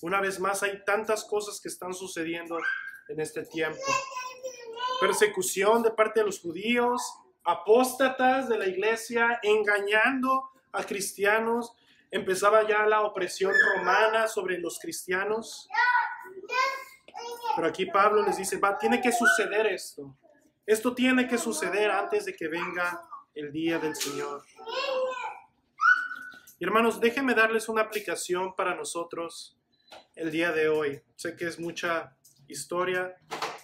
Una vez más, hay tantas cosas que están sucediendo en este tiempo. Persecución de parte de los judíos, apóstatas de la iglesia engañando a cristianos. Empezaba ya la opresión romana sobre los cristianos. Pero aquí Pablo les dice, tiene que suceder esto. Esto tiene que suceder antes de que venga el día del Señor. Y hermanos, déjenme darles una aplicación para nosotros el día de hoy. Sé que es mucha historia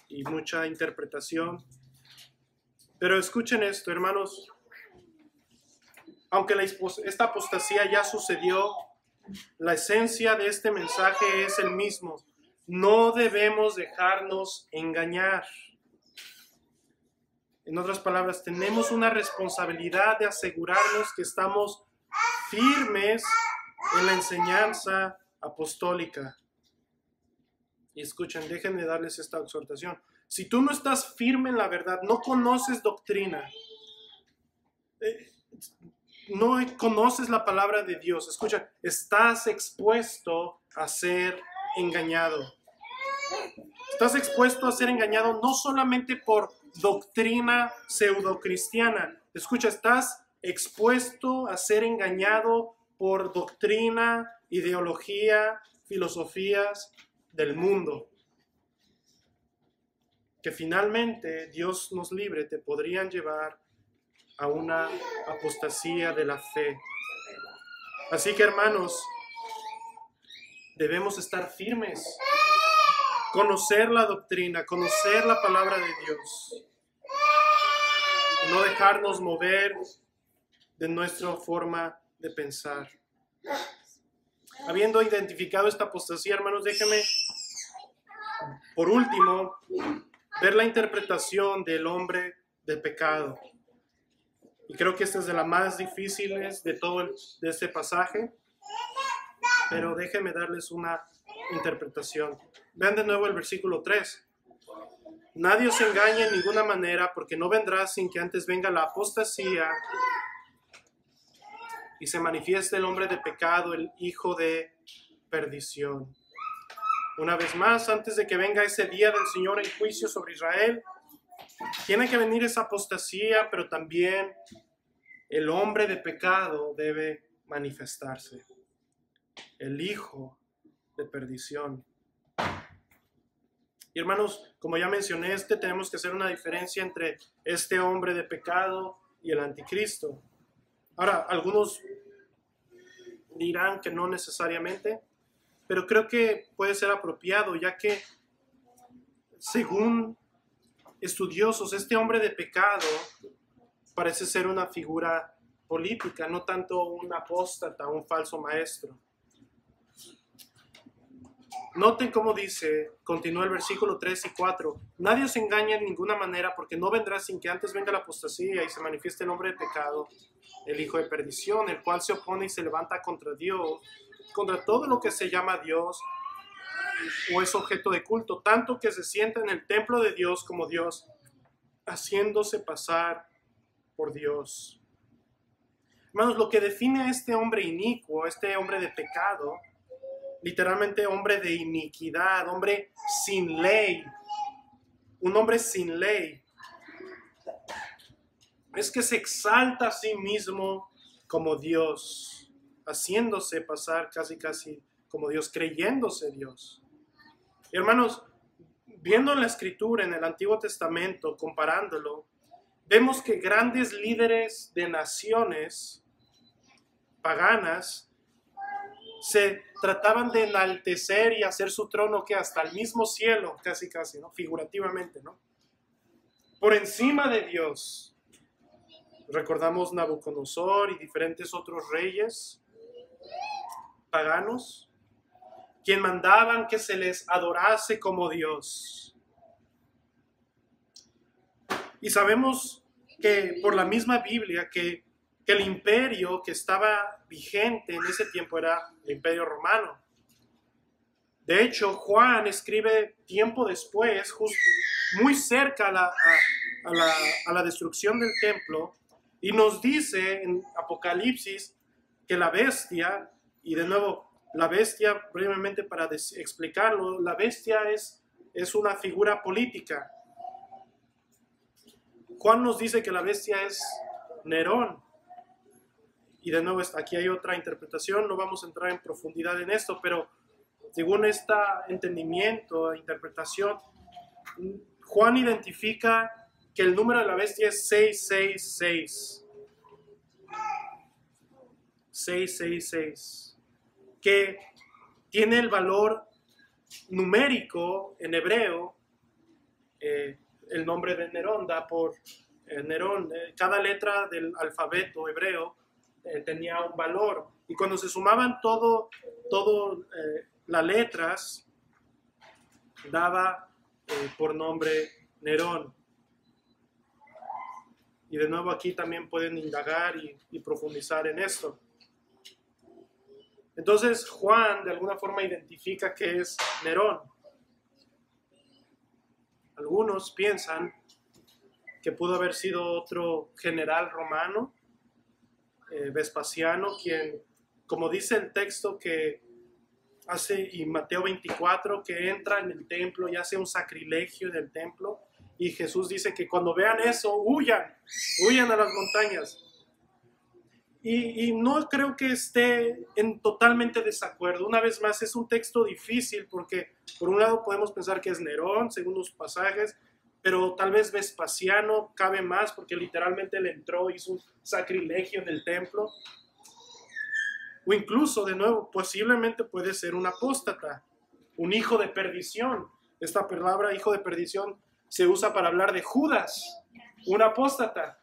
y mucha interpretación, pero escuchen esto, hermanos. Aunque esta apostasía ya sucedió, la esencia de este mensaje es el mismo. No debemos dejarnos engañar. En otras palabras, tenemos una responsabilidad de asegurarnos que estamos firmes en la enseñanza apostólica. Y escuchen, déjenme darles esta exhortación. Si tú no estás firme en la verdad, no conoces doctrina, no conoces la palabra de Dios, escucha, estás expuesto a ser engañado. Estás expuesto a ser engañado no solamente por doctrina pseudocristiana. Escucha, estás expuesto a ser engañado por doctrina, ideología, filosofías del mundo, que finalmente, Dios nos libre, te podrían llevar a una apostasía de la fe. Así que, hermanos, debemos estar firmes, conocer la doctrina, conocer la palabra de Dios, no dejarnos mover de nuestra forma de pensar. Habiendo identificado esta apostasía, hermanos, déjenme, por último, ver la interpretación del hombre de pecado. Y creo que esta es de las más difíciles de todo de este pasaje, pero déjenme darles una interpretación. Vean de nuevo el versículo 3. Nadie os engañe en ninguna manera, porque no vendrá sin que antes venga la apostasía y se manifieste el hombre de pecado, el hijo de perdición. Una vez más, antes de que venga ese día del Señor en juicio sobre Israel, tiene que venir esa apostasía, pero también el hombre de pecado debe manifestarse. El hijo de perdición. Y hermanos, como ya mencioné, tenemos que hacer una diferencia entre este hombre de pecado y el anticristo. Ahora, algunos dirán que no necesariamente, pero creo que puede ser apropiado, ya que según estudiosos, este hombre de pecado parece ser una figura política, no tanto un apóstata, un falso maestro. Noten cómo dice, continúa el versículo 3 y 4. Nadie os engaña en ninguna manera, porque no vendrá sin que antes venga la apostasía y se manifieste el hombre de pecado, el hijo de perdición, el cual se opone y se levanta contra Dios, contra todo lo que se llama Dios o es objeto de culto, tanto que se sienta en el templo de Dios como Dios, haciéndose pasar por Dios. Hermanos, lo que define a este hombre inicuo, este hombre de pecado, literalmente hombre de iniquidad, hombre sin ley, un hombre sin ley, es que se exalta a sí mismo como Dios, haciéndose pasar casi como Dios, creyéndose Dios. Y hermanos, viendo la Escritura en el Antiguo Testamento, comparándolo, vemos que grandes líderes de naciones paganas se trataban de enaltecer y hacer su trono que hasta el mismo cielo, casi, ¿no? Figurativamente, ¿no? Por encima de Dios. Recordamos Nabucodonosor y diferentes otros reyes paganos, quien mandaban que se les adorase como Dios. Y sabemos que por la misma Biblia que el imperio que estaba vigente en ese tiempo era el imperio romano. De hecho, Juan escribe tiempo después, muy cerca a la destrucción del templo, y nos dice en Apocalipsis que la bestia, y de nuevo, la bestia, brevemente para explicarlo, la bestia es una figura política. Juan nos dice que la bestia es Nerón. Y de nuevo, aquí hay otra interpretación, no vamos a entrar en profundidad en esto, pero según este entendimiento, interpretación, Juan identifica que el número de la bestia es 666. 666. Que tiene el valor numérico en hebreo, el nombre de Nerón da por Nerón. Cada letra del alfabeto hebreo tenía un valor, y cuando se sumaban todo las letras, daba por nombre Nerón. Y de nuevo aquí también pueden indagar y profundizar en esto. Entonces Juan de alguna forma identifica que es Nerón. Algunos piensan que pudo haber sido otro general romano, Vespasiano, quien, como dice el texto que hace, y Mateo 24, que entra en el templo y hace un sacrilegio en el templo, y Jesús dice que cuando vean eso, huyan a las montañas. Y no creo que esté en totalmente desacuerdo. Una vez más, es un texto difícil porque por un lado podemos pensar que es Nerón, según los pasajes, pero tal vez Vespasiano cabe más porque literalmente él entró, hizo un sacrilegio en el templo. O incluso, de nuevo, posiblemente puede ser un apóstata, un hijo de perdición. Esta palabra hijo de perdición se usa para hablar de Judas, un apóstata.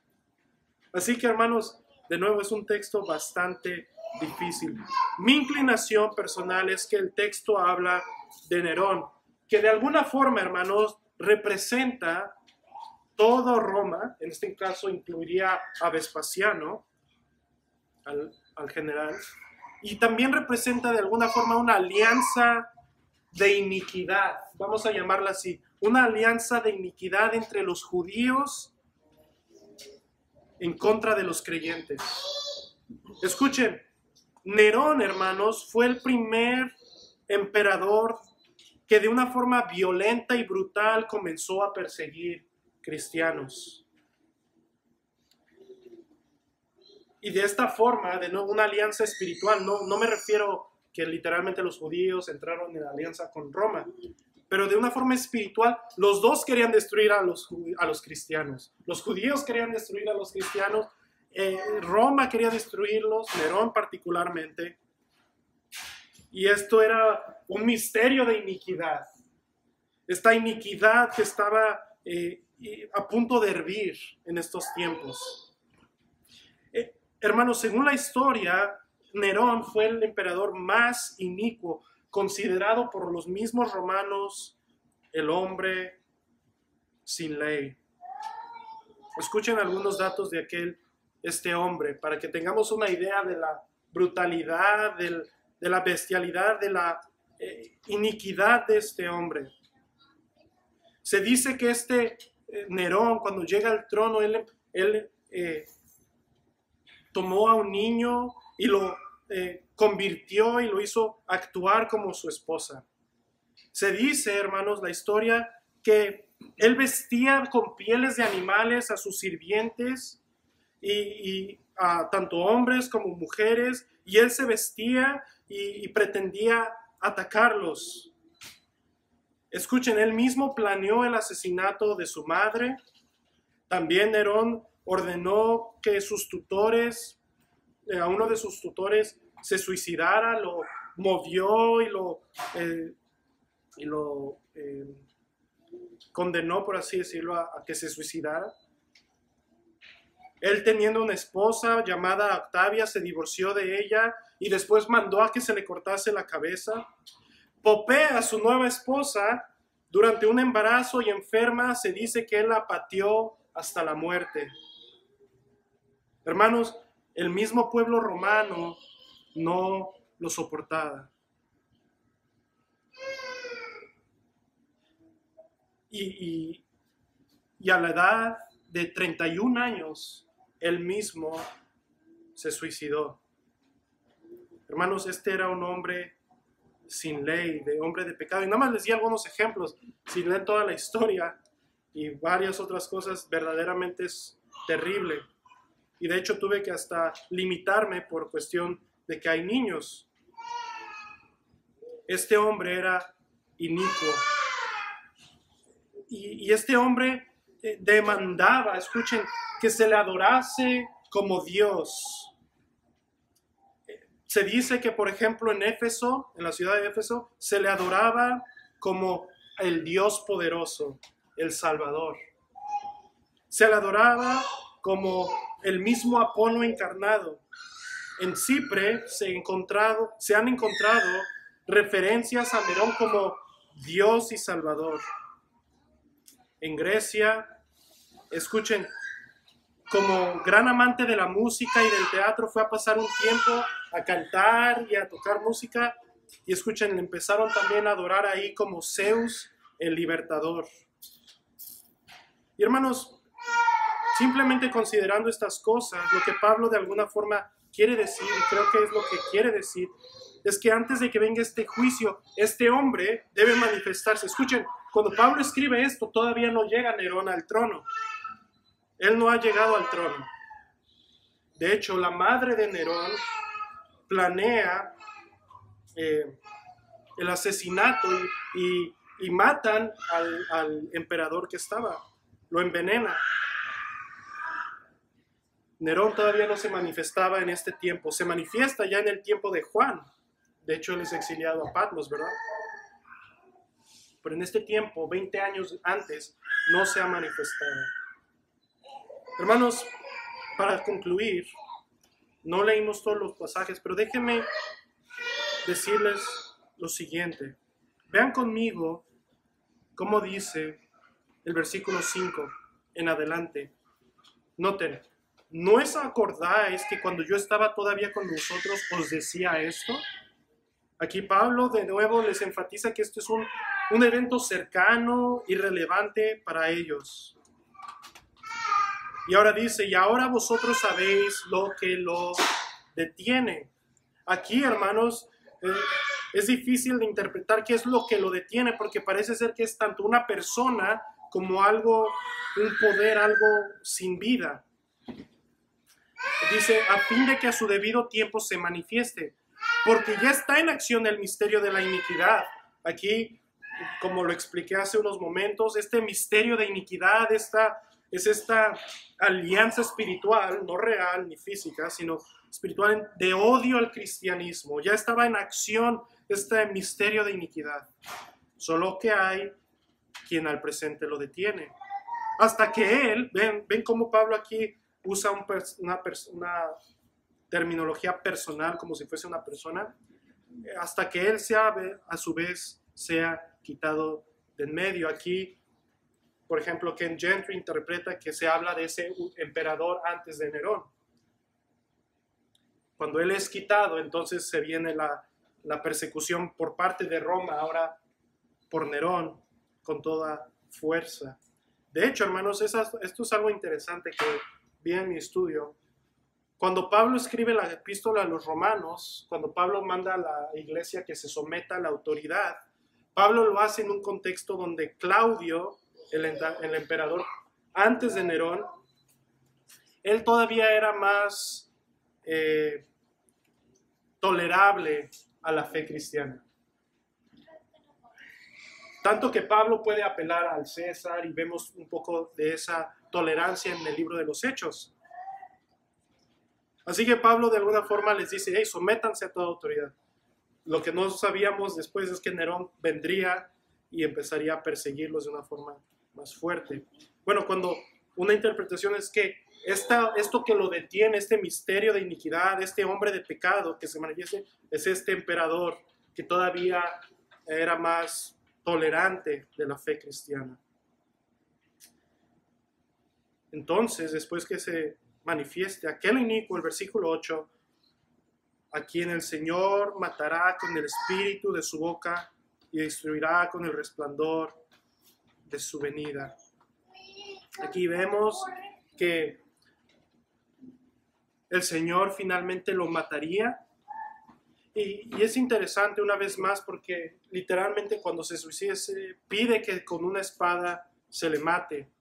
Así que, hermanos, de nuevo es un texto bastante difícil. Mi inclinación personal es que el texto habla de Nerón, que de alguna forma, hermanos, representa todo Roma. En este caso incluiría a Vespasiano, al general, y también representa de alguna forma una alianza de iniquidad, vamos a llamarla así, una alianza de iniquidad entre los judíos en contra de los creyentes. Escuchen, Nerón, hermanos, fue el primer emperador que de una forma violenta y brutal comenzó a perseguir cristianos. Y de esta forma, de nuevo, una alianza espiritual, no me refiero que literalmente los judíos entraron en alianza con Roma, pero de una forma espiritual, los dos querían destruir a los cristianos. Los judíos querían destruir a los cristianos, Roma quería destruirlos, Nerón particularmente. Y esto era un misterio de iniquidad. esta iniquidad que estaba a punto de hervir en estos tiempos. Hermanos, según la historia, Nerón fue el emperador más inicuo, considerado por los mismos romanos el hombre sin ley. Escuchen algunos datos de este hombre, para que tengamos una idea de la brutalidad, de la bestialidad, de la iniquidad de este hombre. Se dice que Nerón, cuando llega al trono, él tomó a un niño y lo convirtió y lo hizo actuar como su esposa. Se dice, hermanos, la historia, que él vestía con pieles de animales a sus sirvientes y a tanto hombres como mujeres, y él se vestía y pretendía atacarlos. Escuchen, él mismo planeó el asesinato de su madre. También Nerón ordenó que sus tutores, a uno de sus tutores, se suicidara, lo movió y lo condenó, por así decirlo, a que se suicidara. Él, teniendo una esposa llamada Octavia, se divorció de ella y después mandó a que se le cortase la cabeza. Popea, su nueva esposa, durante un embarazo y enferma, se dice que él la pateó hasta la muerte. Hermanos, el mismo pueblo romano no lo soportaba. Y a la edad de 31 años, él mismo se suicidó. Hermanos, este era un hombre sin ley, de hombre de pecado. Y nada más les di algunos ejemplos. Si leen toda la historia y varias otras cosas, verdaderamente es terrible. Y de hecho tuve que hasta limitarme por cuestión de que hay niños. Este hombre era inicuo. Y este hombre demandaba, escuchen, que se le adorase como Dios. Se dice que, por ejemplo, en Éfeso, en la ciudad de Éfeso, se le adoraba como el Dios poderoso, el Salvador. Se le adoraba como el mismo Apolo encarnado. En Chipre se han encontrado referencias a Nerón como Dios y Salvador. En Grecia, escuchen, como gran amante de la música y del teatro, fue a pasar un tiempo a cantar y a tocar música. Y escuchen, empezaron también a adorar ahí como Zeus, el libertador. Y hermanos, simplemente considerando estas cosas, lo que Pablo de alguna forma quiere decir, y creo que es lo que quiere decir, es que antes de que venga este juicio, este hombre debe manifestarse. Escuchen, cuando Pablo escribe esto, todavía no llega Nerón al trono. Él no ha llegado al trono. De hecho, la madre de Nerón planea el asesinato y matan al emperador que estaba. Lo envenena. Nerón todavía no se manifestaba en este tiempo. Se manifiesta ya en el tiempo de Juan. De hecho, él es exiliado a Patmos, ¿verdad? Pero en este tiempo, 20 años antes, no se ha manifestado. Hermanos, para concluir, no leímos todos los pasajes, pero déjenme decirles lo siguiente. Vean conmigo cómo dice el versículo 5 en adelante. Noten, ¿no os acordáis que cuando yo estaba todavía con vosotros os decía esto? Aquí Pablo de nuevo les enfatiza que esto es un evento cercano y relevante para ellos. Y ahora dice, y ahora vosotros sabéis lo que lo detiene. Aquí, hermanos, es difícil de interpretar qué es lo que lo detiene, porque parece ser que es tanto una persona como algo, un poder, algo sin vida. Dice, a fin de que a su debido tiempo se manifieste, porque ya está en acción el misterio de la iniquidad. Aquí, como lo expliqué hace unos momentos, este misterio de iniquidad es esta alianza espiritual, no real ni física, sino espiritual, de odio al cristianismo. Ya estaba en acción este misterio de iniquidad. Solo que hay quien al presente lo detiene. Hasta que él, ven cómo Pablo aquí usa una terminología personal como si fuese una persona, hasta que él sea, a su vez, sea quitado de en medio. Aquí, por ejemplo, Ken Gentry interpreta que se habla de ese emperador antes de Nerón. Cuando él es quitado, entonces se viene la persecución por parte de Roma, ahora por Nerón, con toda fuerza. De hecho, hermanos, esto es algo interesante que vi en mi estudio. Cuando Pablo escribe la epístola a los romanos, cuando Pablo manda a la iglesia que se someta a la autoridad, Pablo lo hace en un contexto donde Claudio, el emperador antes de Nerón, él todavía era más tolerable a la fe cristiana. Tanto que Pablo puede apelar al César y vemos un poco de esa tolerancia en el libro de los Hechos. Así que Pablo de alguna forma les dice, hey, sométanse a toda autoridad. Lo que no sabíamos después es que Nerón vendría y empezaría a perseguirlos de una forma más fuerte. Bueno, cuando una interpretación es que esto que lo detiene, este misterio de iniquidad, este hombre de pecado que se manifiesta, es este emperador que todavía era más tolerante de la fe cristiana. Entonces, después que se manifieste aquel inicuo, el versículo 8, a quien el Señor matará con el espíritu de su boca y destruirá con el resplandor de su venida. Aquí vemos que el Señor finalmente lo mataría. Y es interesante una vez más porque literalmente cuando se suicida se pide que con una espada se le mate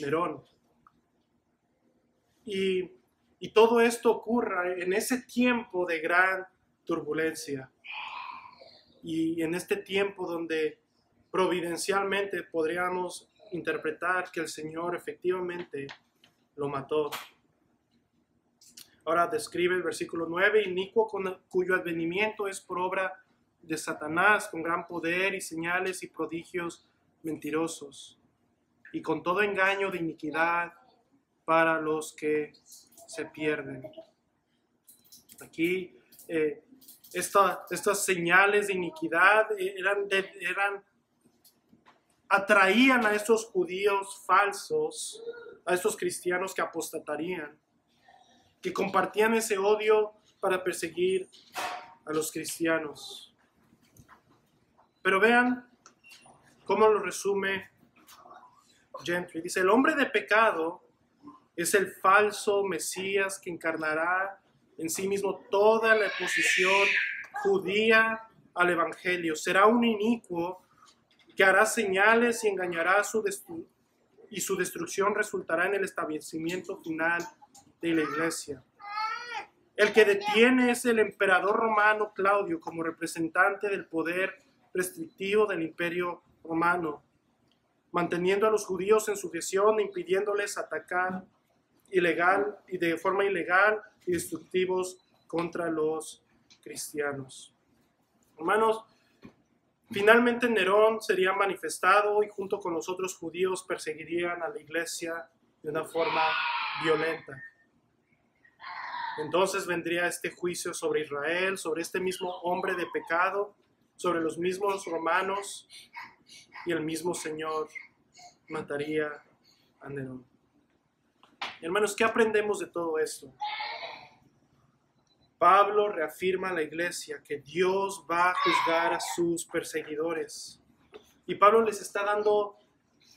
Nerón. Y todo esto ocurra en ese tiempo de gran turbulencia y en este tiempo donde providencialmente podríamos interpretar que el Señor efectivamente lo mató. Ahora describe el versículo 9, inicuo cuyo advenimiento es por obra de Satanás, con gran poder y señales y prodigios mentirosos, y con todo engaño de iniquidad para los que se pierden. Aquí estas señales de iniquidad atraían a estos judíos falsos, a estos cristianos que apostatarían, que compartían ese odio para perseguir a los cristianos. Pero vean cómo lo resume Gentry. Dice, el hombre de pecado es el falso Mesías que encarnará en sí mismo toda la oposición judía al evangelio. Será un inicuo que hará señales y engañará y su destrucción resultará en el establecimiento final de la iglesia. El que detiene es el emperador romano Claudio como representante del poder restrictivo del imperio romano, manteniendo a los judíos en sujeción e impidiéndoles atacar de forma ilegal y destructivos contra los cristianos. Hermanos, finalmente Nerón sería manifestado y junto con los otros judíos perseguirían a la iglesia de una forma violenta. Entonces vendría este juicio sobre Israel, sobre este mismo hombre de pecado, sobre los mismos romanos, y el mismo Señor mataría a Nerón. Hermanos, ¿qué aprendemos de todo esto? Pablo reafirma a la iglesia que Dios va a juzgar a sus perseguidores. Y Pablo les está dando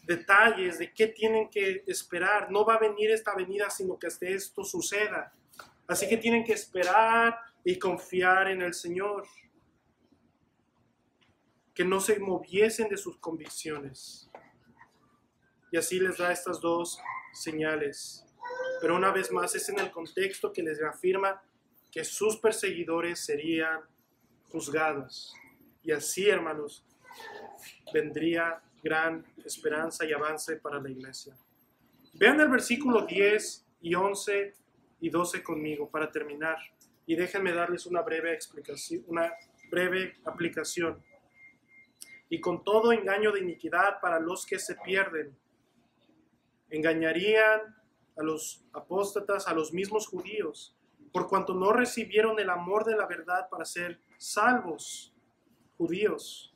detalles de qué tienen que esperar. No va a venir esta venida, sino que hasta esto suceda. Así que tienen que esperar y confiar en el Señor. Que no se moviesen de sus convicciones. Y así les da estas dos señales. Pero una vez más es en el contexto que les reafirma que sus perseguidores serían juzgados. Y así, hermanos, vendría gran esperanza y avance para la iglesia. Vean el versículo 10 y 11 y 12 conmigo para terminar. Y déjenme darles una breve explicación, una breve aplicación. y con todo engaño de iniquidad para los que se pierden. Engañarían a los apóstatas, a los mismos judíos, por cuanto no recibieron el amor de la verdad para ser salvos, judíos.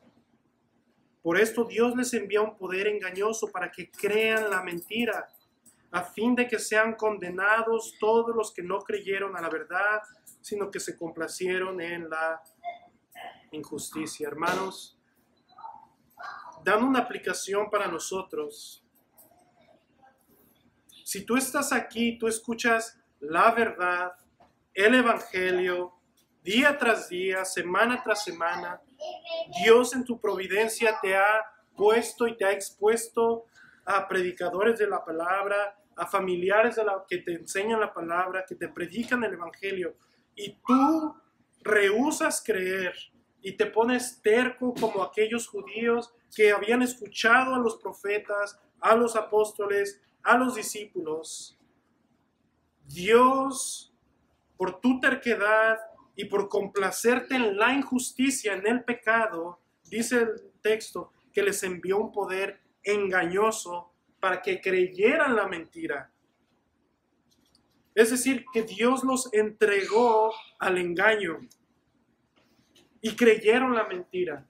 Por esto Dios les envía un poder engañoso para que crean la mentira, a fin de que sean condenados todos los que no creyeron a la verdad, sino que se complacieron en la injusticia. Hermanos, dando una aplicación para nosotros, si tú estás aquí, tú escuchas la verdad, el evangelio, día tras día, semana tras semana, Dios en tu providencia te ha puesto y te ha expuesto a predicadores de la palabra, a familiares que te enseñan la palabra, que te predican el evangelio, y tú rehusas creer y te pones terco como aquellos judíos que habían escuchado a los profetas, a los apóstoles, a los discípulos. Dios, por tu terquedad y por complacerte en la injusticia, en el pecado, dice el texto, que les envió un poder engañoso para que creyeran la mentira. Es decir, que Dios los entregó al engaño y creyeron la mentira.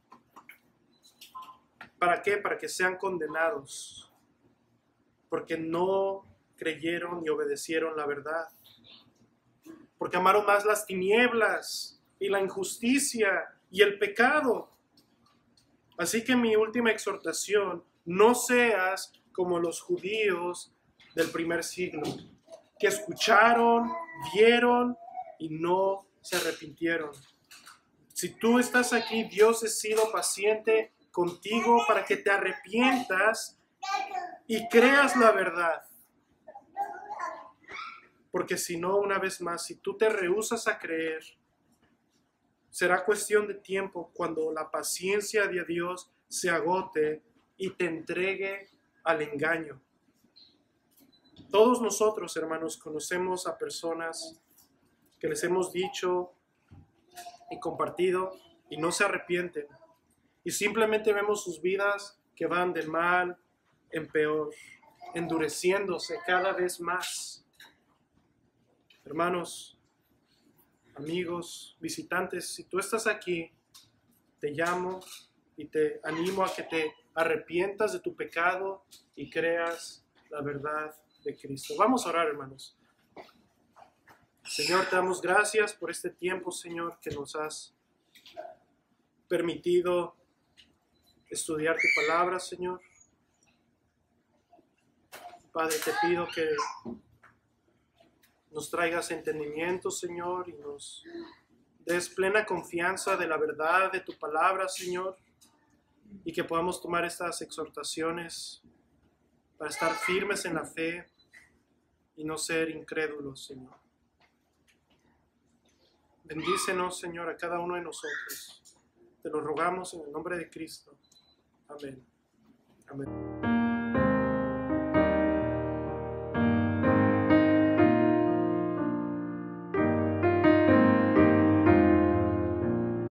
¿Para qué? Para que sean condenados, porque no creyeron y obedecieron la verdad, porque amaron más las tinieblas y la injusticia y el pecado. Así que mi última exhortación, no seas como los judíos del primer siglo, que escucharon, vieron y no se arrepintieron. Si tú estás aquí, Dios ha sido paciente contigo para que te arrepientas y creas la verdad. Porque si no, una vez más, si tú te rehusas a creer, será cuestión de tiempo cuando la paciencia de Dios se agote y te entregue al engaño. Todos nosotros, hermanos, conocemos a personas que les hemos dicho y compartido y no se arrepienten. Y simplemente vemos sus vidas que van de mal en peor, endureciéndose cada vez más. Hermanos, amigos, visitantes, si tú estás aquí, te llamo y te animo a que te arrepientas de tu pecado y creas la verdad de Cristo. Vamos a orar, hermanos. Señor, te damos gracias por este tiempo, Señor, que nos has permitido estudiar tu palabra, Señor. Padre, te pido que nos traigas entendimiento, Señor, y nos des plena confianza de la verdad de tu palabra, Señor, y que podamos tomar estas exhortaciones para estar firmes en la fe y no ser incrédulos, Señor. Bendícenos, Señor, a cada uno de nosotros. Te lo rogamos en el nombre de Cristo. Amén. Amén.